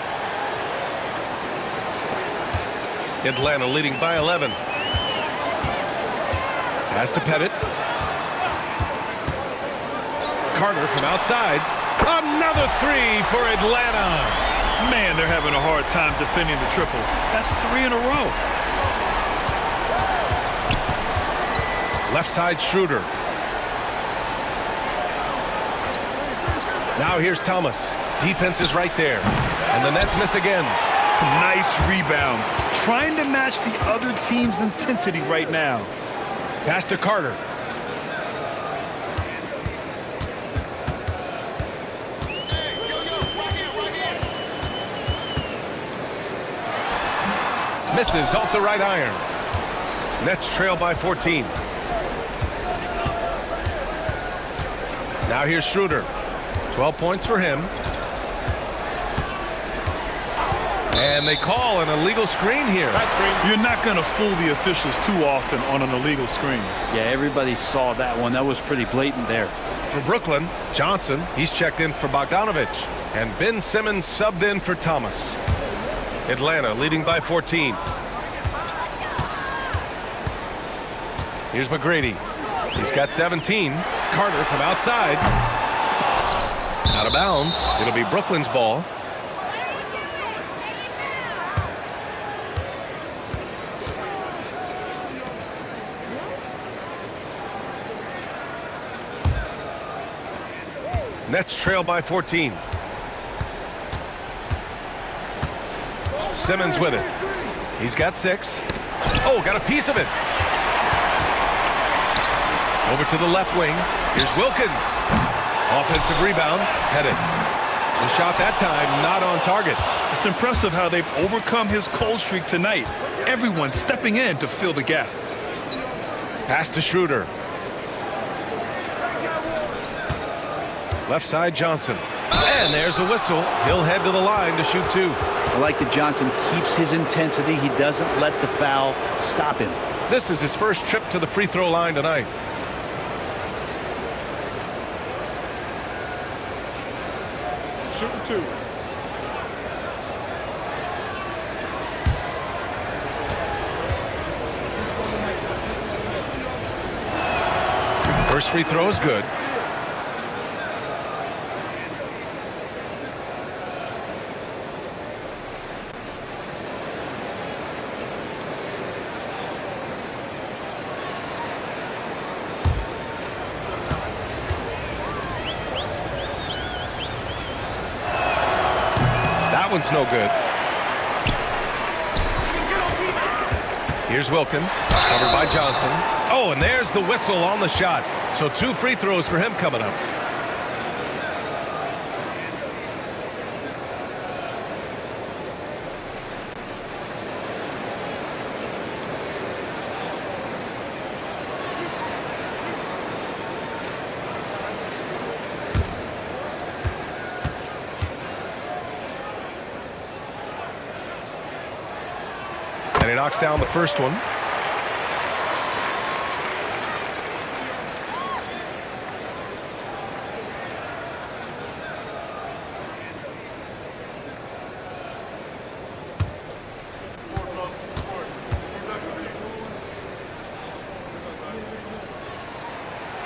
Atlanta leading by 11. Pass to Pettit. Carter from outside. Another three for Atlanta. Man, they're having a hard time defending the triple. That's 3 in a row. Left side Schroeder. Now here's Thomas. Defense is right there. And the Nets miss again. Nice rebound. Trying to match the other team's intensity right now. Pass to Carter. Misses off the right iron. Nets trail by 14. Now here's Schroeder. 12 points for him. And they call an illegal screen here. You're not going to fool the officials too often on an illegal screen. Yeah, everybody saw that one. That was pretty blatant there. For Brooklyn, Johnson, he's checked in for Bogdanovich. And Ben Simmons subbed in for Thomas. Atlanta leading by 14. Here's McGrady. He's got 17. Carter from outside. Out of bounds. It'll be Brooklyn's ball. Nets trail by 14. Simmons with it. He's got 6. Oh, got a piece of it. Over to the left wing. Here's Wilkins. Offensive rebound. Pettit. The shot that time not on target. It's impressive how they've overcome his cold streak tonight. Everyone stepping in to fill the gap. Pass to Schroeder. Left side Johnson. And there's a whistle. He'll head to the line to shoot 2. I like that Johnson keeps his intensity. He doesn't let the foul stop him. This is his first trip to the free throw line tonight. Shooting 2. First free throw is good. That one's no good. Here's Wilkins, covered by Johnson. Oh, and there's the whistle on the shot. So 2 free throws for him coming up. And he knocks down the first one.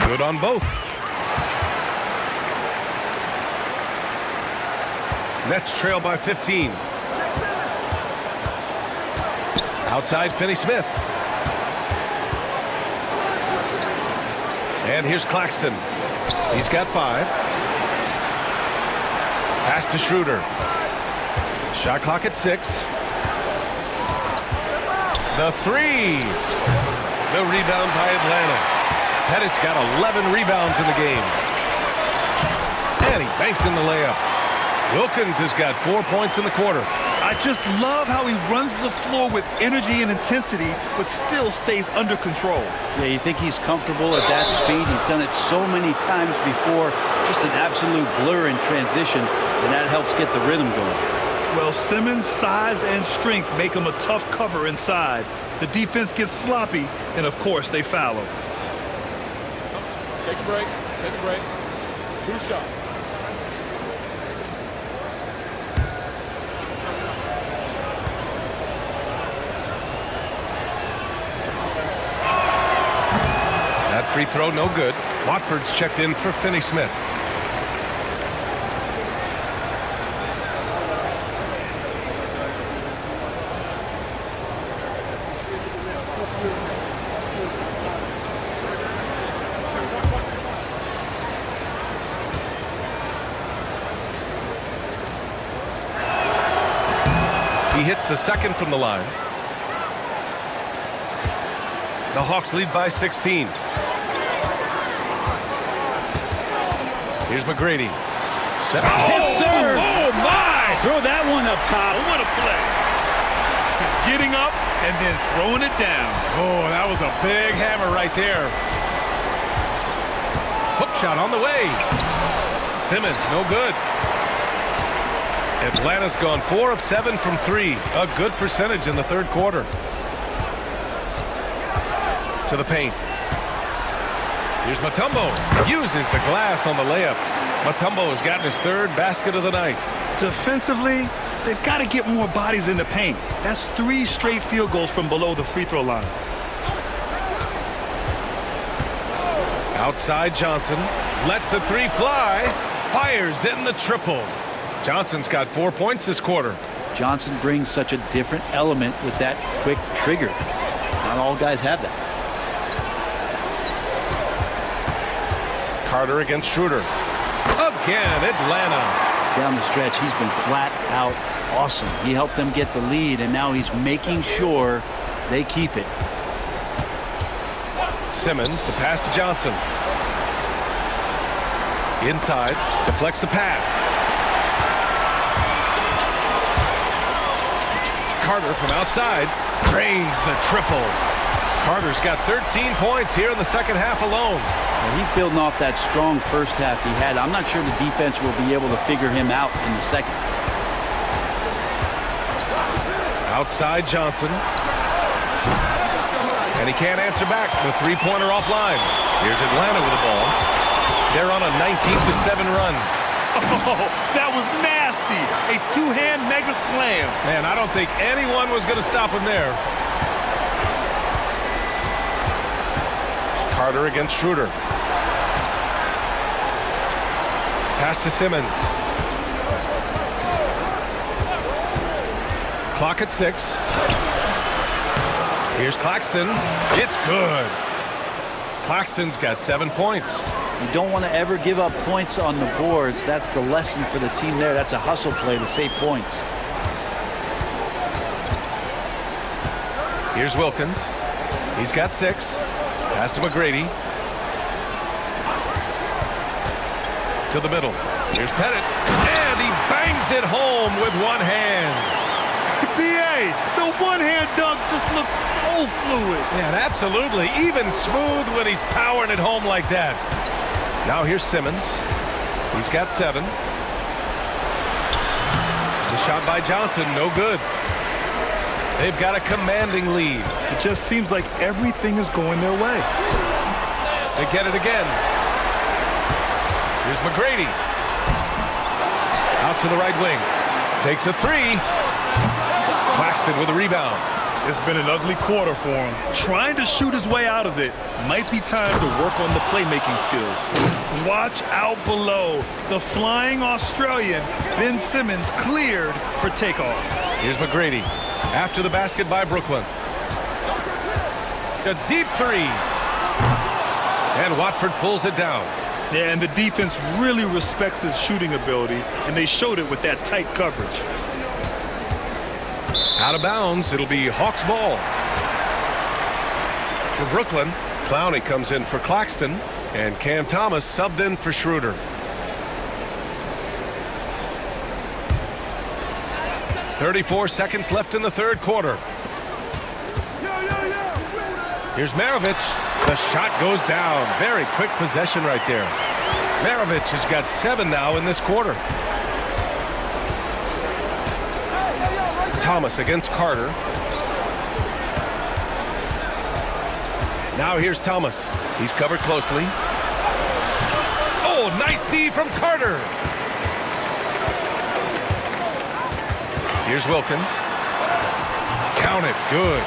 Good on both. Nets trail by 15. Outside Finney-Smith. And here's Claxton. He's got 5. Pass to Schroeder. Shot clock at 6. The 3. The rebound by Atlanta. Pettit's got 11 rebounds in the game. And he banks in the layup. Wilkins has got 4 points in the quarter. I just love how he runs the floor with energy and intensity, but still stays under control. Yeah, you think he's comfortable at that speed. He's done it so many times before. Just an absolute blur in transition, and that helps get the rhythm going. Well, Simmons' size and strength make him a tough cover inside. The defense gets sloppy, and of course, they foul him. Take a break. Take a break. 2 shots. That free throw, no good. Watford's checked in for Finney-Smith. He hits the second from the line. The Hawks lead by 16. Here's McGrady. Yes, sir. Oh, my! Throw that one up top. What a play. Getting up and then throwing it down. Oh, that was a big hammer right there. Hook shot on the way. Simmons, no good. Atlanta's gone 4 of 7 from 3. A good percentage in the third quarter. To the paint. Here's Mutombo. Uses the glass on the layup. Mutombo has gotten his 3rd basket of the night. Defensively, they've got to get more bodies in the paint. That's 3 straight field goals from below the free throw line. Outside Johnson. Lets a 3 fly. Fires in the triple. Johnson's got 4 points this quarter. Johnson brings such a different element with that quick trigger. Not all guys have that. Carter against Schroeder. Again, Atlanta. Down the stretch, he's been flat out awesome. He helped them get the lead, and now he's making sure they keep it. Simmons, the pass to Johnson. Inside, deflects the pass. Carter from outside drains the triple. Carter's got 13 points here in the second half alone. And he's building off that strong first half he had. I'm not sure the defense will be able to figure him out in the second. Outside Johnson. And he can't answer back. The 3-pointer offline. Here's Atlanta with the ball. They're on a 19-7 run. Oh, that was nasty. A 2-hand mega slam. Man, I don't think anyone was going to stop him there. Carter against Schroeder. Pass to Simmons. Clock at 6. Here's Claxton. It's good. Claxton's got 7 points. You don't want to ever give up points on the boards. That's the lesson for the team there. That's a hustle play to save points. Here's Wilkins. He's got 6. Pass to McGrady. To the middle. Here's Pettit. And he bangs it home with one hand. B.A., the one-hand dunk just looks so fluid. Yeah, absolutely. Even smooth when he's powering it home like that. Now here's Simmons. He's got 7. The shot by Johnson, no good. They've got a commanding lead. It just seems like everything is going their way. They get it again. Here's McGrady. Out to the right wing. Takes a 3. Claxton with a rebound. It's been an ugly quarter for him. Trying to shoot his way out of it. Might be time to work on the playmaking skills. Watch out below. The flying Australian, Ben Simmons, cleared for takeoff. Here's McGrady. After the basket by Brooklyn. A deep 3. And Watford pulls it down. Yeah, and the defense really respects his shooting ability, and they showed it with that tight coverage. Out of bounds, it'll be Hawks ball. For Brooklyn, Clowney comes in for Claxton, and Cam Thomas subbed in for Schroeder. .34 seconds left in the third quarter. Here's Maravich. The shot goes down. Very quick possession right there. Maravich has got 7 now in this quarter. Thomas against Carter. Now here's Thomas. He's covered closely. Oh, nice D from Carter. Here's Wilkins. Count it. Good.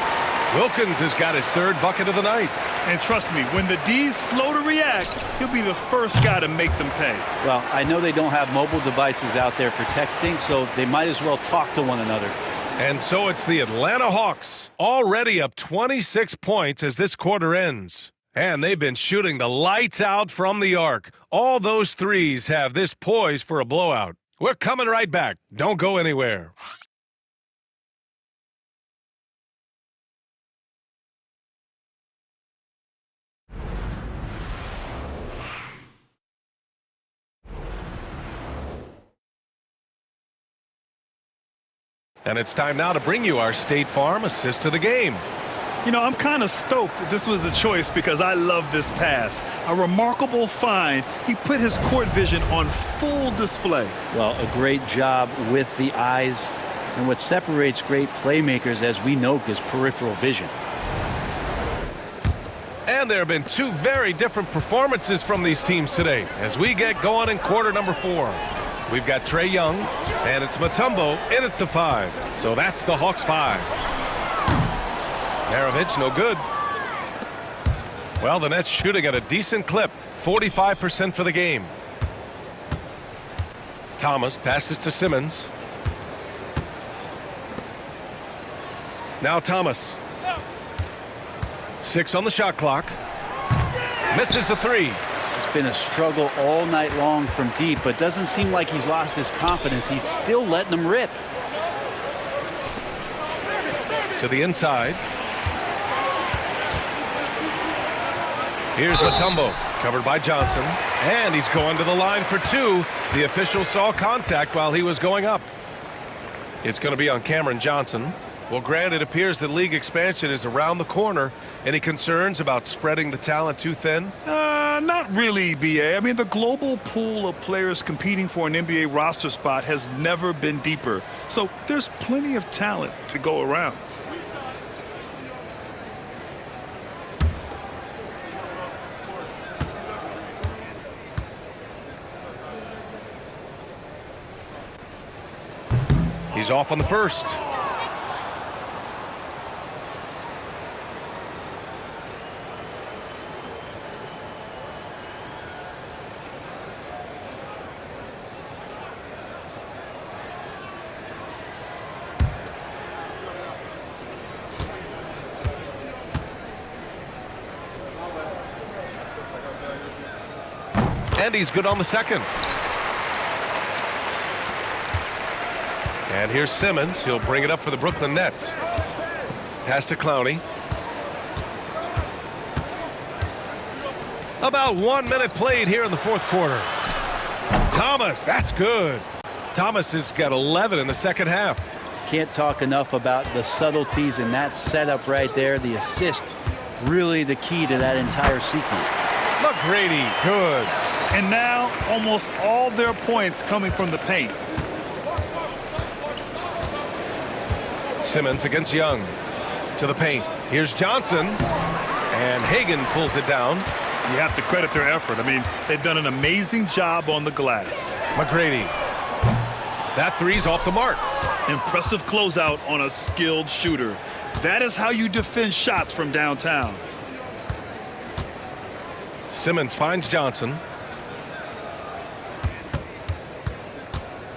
Wilkins has got his third bucket of the night. And trust me, when the D's slow to react, he'll be the first guy to make them pay. Well, I know they don't have mobile devices out there for texting, so they might as well talk to one another. And so it's the Atlanta Hawks, already up 26 points as this quarter ends. And they've been shooting the lights out from the arc. All those threes have this poised for a blowout. We're coming right back. Don't go anywhere. And it's time now to bring you our State Farm assist of the game. You know, I'm kind of stoked this was a choice because I love this pass. A remarkable find. He put his court vision on full display. Well, a great job with the eyes. And what separates great playmakers, as we know, is peripheral vision. And there have been two very different performances from these teams today as we get going in quarter number 4. We've got Trae Young, and it's Mutombo in at the 5. So that's the Hawks 5. Maravich, no good. Well, the Nets shooting at a decent clip, 45% for the game. Thomas passes to Simmons. Now Thomas. 6 on the shot clock. Misses the 3. It's been a struggle all night long from deep, but doesn't seem like he's lost his confidence. He's still letting them rip. To the inside. Here's Mutombo, covered by Johnson. And he's going to the line for 2. The official saw contact while he was going up. It's going to be on Cameron Johnson. Well, Grant, it appears that league expansion is around the corner. Any concerns about spreading the talent too thin? Not really, B.A. I mean, the global pool of players competing for an NBA roster spot has never been deeper. So there's plenty of talent to go around. He's off on the first. And he's good on the second. And here's Simmons. He'll bring it up for the Brooklyn Nets. Pass to Clowney. About 1 minute played here in the fourth quarter. Thomas, that's good. Thomas has got 11 in the second half. Can't talk enough about the subtleties in that setup right there. The assist, really the key to that entire sequence. McGrady, good. And now almost all their points coming from the paint. Simmons against Young. To the paint. Here's Johnson. And Hagan pulls it down. You have to credit their effort. I mean, they've done an amazing job on the glass. McGrady. That three's off the mark. Impressive closeout on a skilled shooter. That is how you defend shots from downtown. Simmons finds Johnson.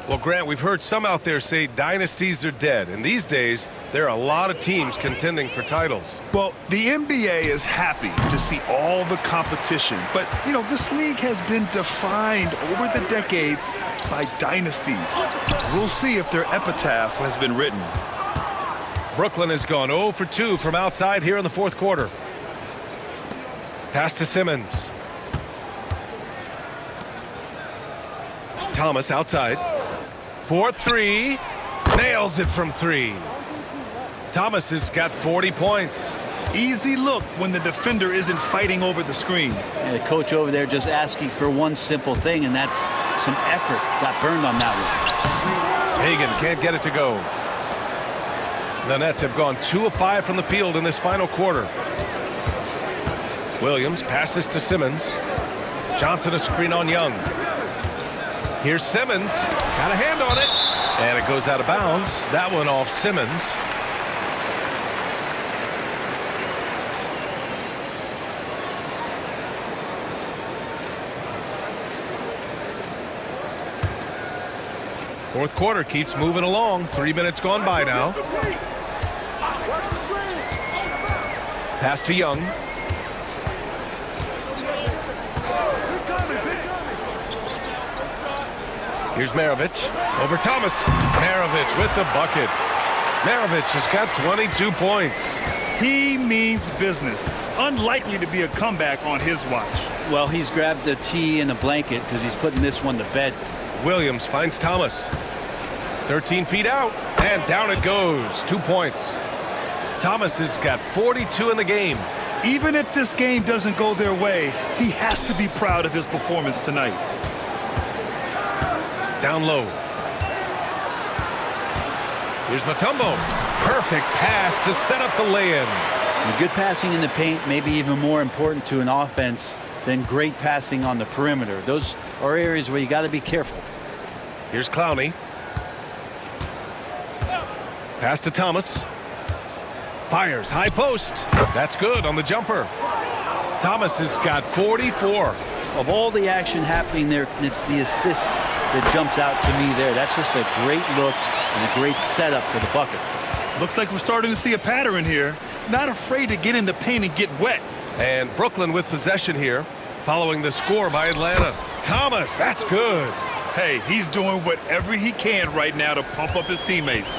Well, Grant, we've heard some out there say dynasties are dead. And these days, there are a lot of teams contending for titles. Well, the NBA is happy to see all the competition. But, you know, this league has been defined over the decades by dynasties. We'll see if their epitaph has been written. Brooklyn has gone 0 for 2 from outside here in the fourth quarter. Pass to Simmons. Thomas outside. 4-3. Nails it from 3. Thomas has got 40 points. Easy look when the defender isn't fighting over the screen. And the coach over there just asking for one simple thing, and that's some effort. Got burned on that one. Hagan can't get it to go. The Nets have gone 2 of 5 from the field in this final quarter. Williams passes to Simmons. Johnson a screen on Young. Here's Simmons. Got a hand on it. And it goes out of bounds. That one off Simmons. Fourth quarter keeps moving along. 3 minutes gone by now. Pass to Young. Here's Maravich over Thomas. Maravich with the bucket. Maravich has got 22 points. He means business. Unlikely to be a comeback on his watch. Well, he's grabbed a tee and a blanket because he's putting this one to bed. Williams finds Thomas. 13 feet out, and down it goes. 2 points. Thomas has got 42 in the game. Even if this game doesn't go their way, he has to be proud of his performance tonight. Down low. Here's Mutombo. Perfect pass to set up the lay-in. And good passing in the paint may be even more important to an offense than great passing on the perimeter. Those are areas where you got to be careful. Here's Clowney. Pass to Thomas. Fires high post. That's good on the jumper. Thomas has got 44. Of all the action happening there, it's the assist that jumps out to me there. That's just a great look and a great setup for the bucket. Looks like we're starting to see a pattern here. Not afraid to get in the paint and get wet. And Brooklyn with possession here, following the score by Atlanta. Thomas, that's good. Hey, he's doing whatever he can right now to pump up his teammates.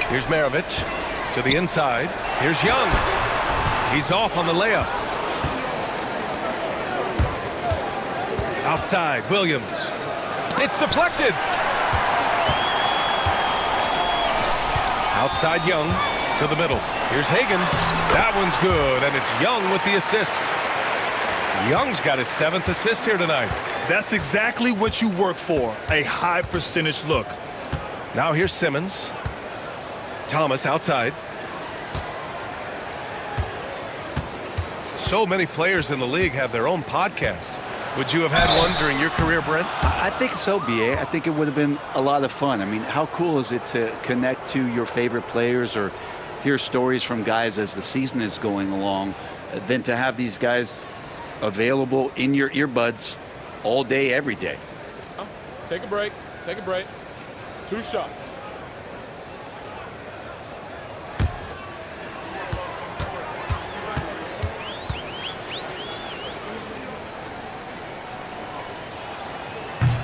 Here's Maravich to the inside. Here's Young. He's off on the layup. Outside, Williams. It's deflected. Outside Young to the middle. Here's Hagan. That one's good, and it's Young with the assist. Young's got his 7th assist here tonight. That's exactly what you work for, a high percentage look. Now here's Simmons. Thomas outside. So many players in the league have their own podcast. Would you have had one during your career, Brent? I think so, B.A. I think it would have been a lot of fun. I mean, how cool is it to connect to your favorite players or hear stories from guys as the season is going along than to have these guys available in your earbuds all day, every day. Take a break. Take a break. 2 shots.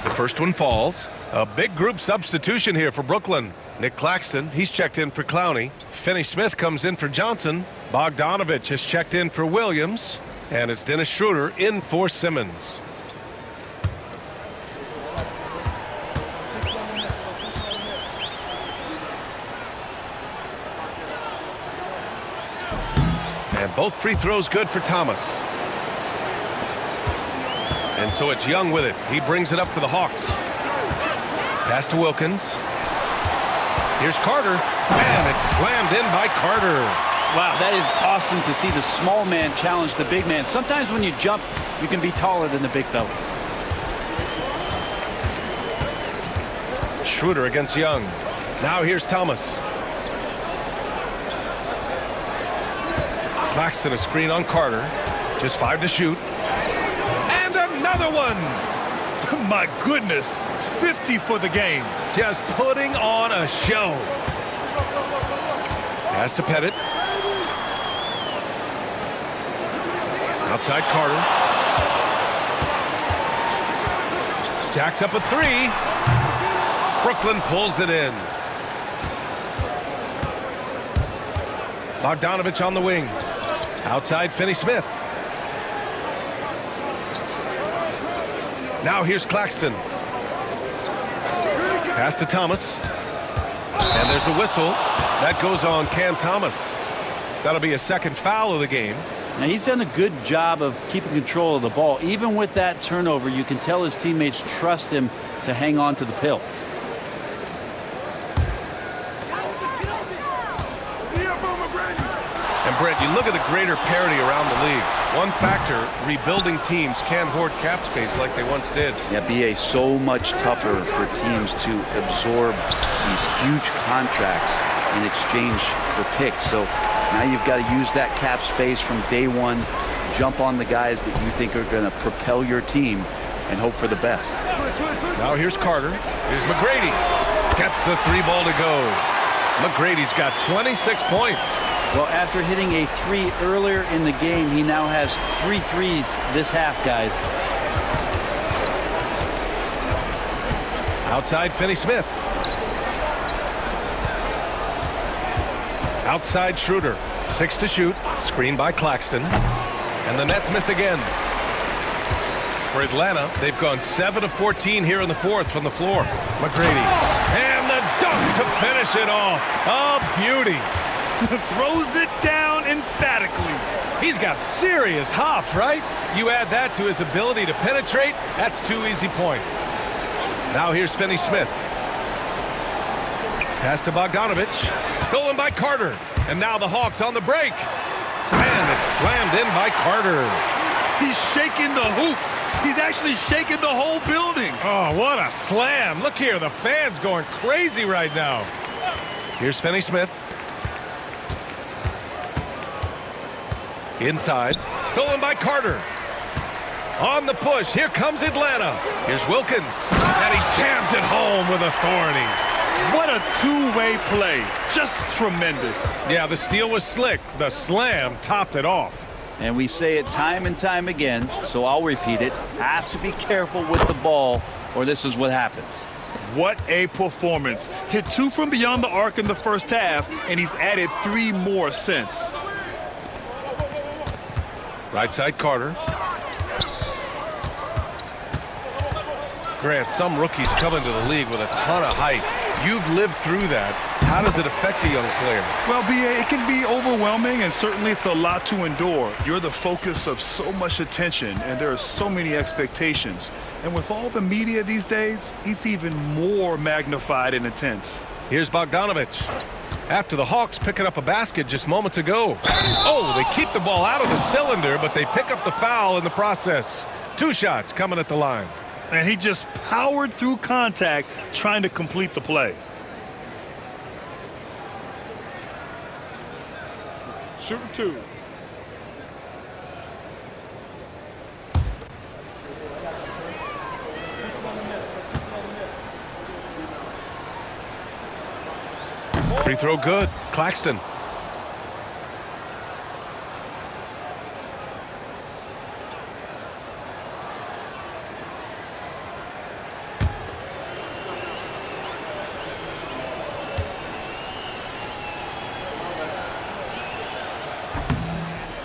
The first one falls. A big group substitution here for Brooklyn. Nick Claxton, he's checked in for Clowney. Finney-Smith comes in for Johnson. Bogdanovich has checked in for Williams. And it's Dennis Schroeder in for Simmons. And both free throws good for Thomas. And so it's Young with it. He brings it up for the Hawks. Pass to Wilkins. Here's Carter. And it's slammed in by Carter. Wow, that is awesome to see the small man challenge the big man. Sometimes when you jump, you can be taller than the big fella. Schroeder against Young. Now here's Thomas. Claxton a screen on Carter. Just 5 to shoot. And another one. My goodness, 50 for the game. Just putting on a show. Pass to Pettit. Outside Carter. Jacks up a 3. Brooklyn pulls it in. Bogdanovich on the wing. Outside Finney-Smith. Now here's Claxton. Pass to Thomas. And there's a whistle. That goes on Cam Thomas. That'll be a second foul of the game. Now, he's done a good job of keeping control of the ball. Even with that turnover, you can tell his teammates trust him to hang on to the pill. And Brent, you look at the greater parity around the league. One factor, rebuilding teams can't hoard cap space like they once did. Yeah, BA, so much tougher for teams to absorb these huge contracts in exchange for picks. So now you've got to use that cap space from day one, jump on the guys that you think are going to propel your team, and hope for the best. Now here's Carter. Here's McGrady. Gets the 3-ball to go. McGrady's got 26 points. Well, after hitting a 3 earlier in the game, he now has 3 threes this half, guys. Outside, Finney-Smith. Outside, Schroeder. 6 to shoot. Screen by Claxton. And the Nets miss again. For Atlanta, they've gone 7 of 14 here in the fourth from the floor. McGrady. And the dunk to finish it off. A beauty. Throws it down emphatically. He's got serious hops, right? You add that to his ability to penetrate, that's 2 easy points. Now here's Finney-Smith. Pass to Bogdanovich. Stolen by Carter. And now the Hawks on the break. And it's slammed in by Carter. He's shaking the hoop. He's actually shaking the whole building. Oh, what a slam. Look here, the fans going crazy right now. Here's Finney-Smith. Inside. Stolen by Carter. On the push. Here comes Atlanta. Here's Wilkins. And he jams it home with authority. What a two-way play. Just tremendous. Yeah, the steal was slick. The slam topped it off. And we say it time and time again, so I'll repeat it. Have to be careful with the ball, or this is what happens. What a performance. Hit 2 from beyond the arc in the first half, and he's added 3 more since. Right side, Carter. Grant, some rookies come into the league with a ton of height. You've lived through that. How does it affect a young player? Well, BA, it can be overwhelming, and certainly it's a lot to endure. You're the focus of so much attention, and there are so many expectations. And with all the media these days, it's even more magnified and intense. Here's Bogdanovich. After the Hawks picking up a basket just moments ago. Oh, they keep the ball out of the cylinder, but they pick up the foul in the process. 2 shots coming at the line. And he just powered through contact trying to complete the play. Shooting 2. Free throw good. Claxton.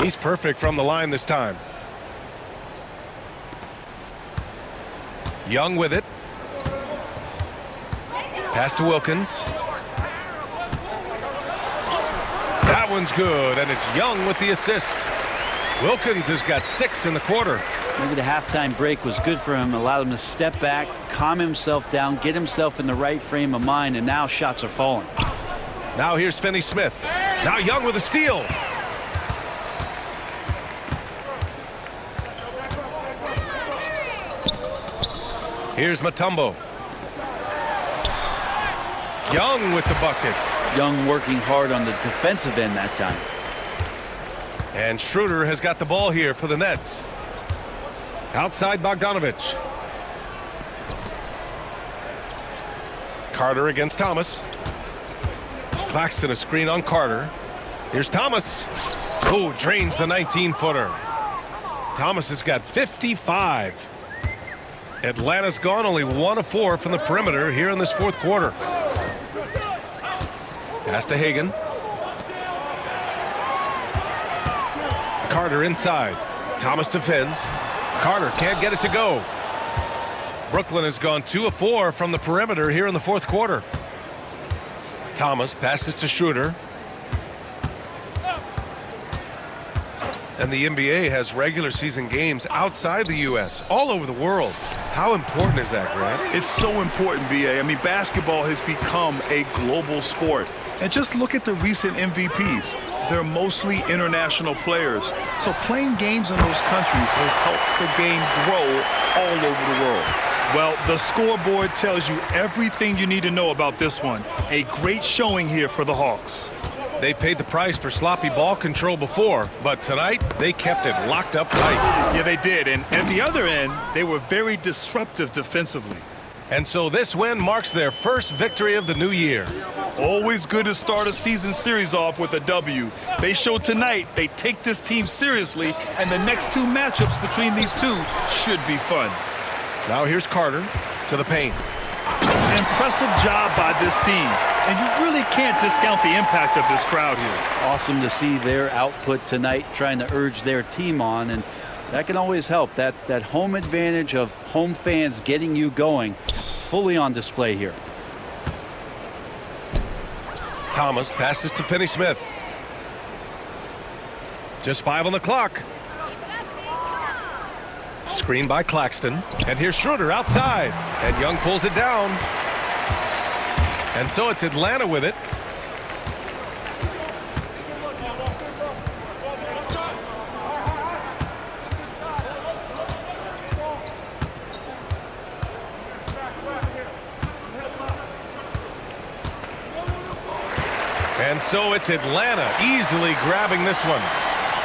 He's perfect from the line this time. Young with it. Pass to Wilkins. That one's good, and it's Young with the assist. Wilkins has got 6 in the quarter. Maybe the halftime break was good for him, allowed him to step back, calm himself down, get himself in the right frame of mind, and now shots are falling. Now here's Finney-Smith. Now Young with a steal. Here's Mutombo. Young with the bucket. Young working hard on the defensive end that time. And Schroeder has got the ball here for the Nets. Outside Bogdanovich. Carter against Thomas. Claxton a screen on Carter. Here's Thomas. Oh, drains the 19-footer. Thomas has got 55. Atlanta's gone only 1 of 4 from the perimeter here in this fourth quarter. Pass to Hagan. Carter inside. Thomas defends. Carter can't get it to go. Brooklyn has gone 2 of 4 from the perimeter here in the fourth quarter. Thomas passes to Schroeder. And the NBA has regular season games outside the U.S., all over the world. How important is that, Grant? It's so important, B.A. I mean, basketball has become a global sport. And just look at the recent MVPs. They're mostly international players. So playing games in those countries has helped the game grow all over the world. Well, the scoreboard tells you everything you need to know about this one. A great showing here for the Hawks. They paid the price for sloppy ball control before, but tonight they kept it locked up tight. Yeah, they did. And at the other end, they were very disruptive defensively. And so this win marks their first victory of the new year. Always good to start a season series off with a W. They showed tonight they take this team seriously, and the next two matchups between these two should be fun. Now here's Carter to the paint. Impressive job by this team, and you really can't discount the impact of this crowd here. Awesome to see their output tonight, trying to urge their team on, and that can always help. That home advantage of home fans getting you going, fully on display here. Thomas passes to Finney-Smith. Just 5 on the clock. Screen by Claxton. And here's Schroeder outside. And Young pulls it down. And so it's Atlanta with it. And so it's Atlanta easily grabbing this one.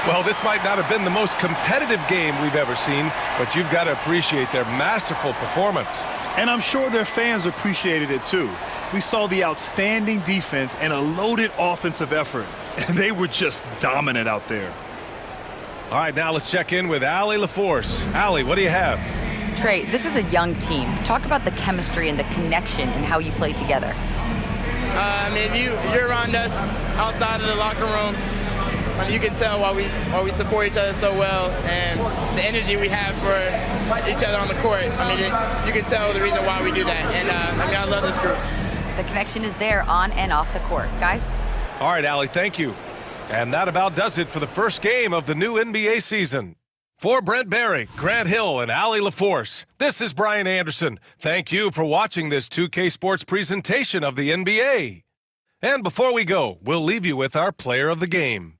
Well, this might not have been the most competitive game we've ever seen, but you've got to appreciate their masterful performance. And I'm sure their fans appreciated it too. We saw the outstanding defense and a loaded offensive effort, and they were just dominant out there. All right, now let's check in with Allie LaForce. Allie, what do you have? Trey, this is a young team. Talk about the chemistry and the connection and how you play together. I mean, you're around us outside of the locker room. You can tell why we support each other so well, and the energy we have for each other on the court. I mean, you can tell the reason why we do that. And I mean, I love this group. The connection is there on and off the court. Guys? All right, Allie, thank you. And that about does it for the first game of the new NBA season. For Brent Barry, Grant Hill, and Allie LaForce, this is Brian Anderson. Thank you for watching this 2K Sports presentation of the NBA. And before we go, we'll leave you with our player of the game.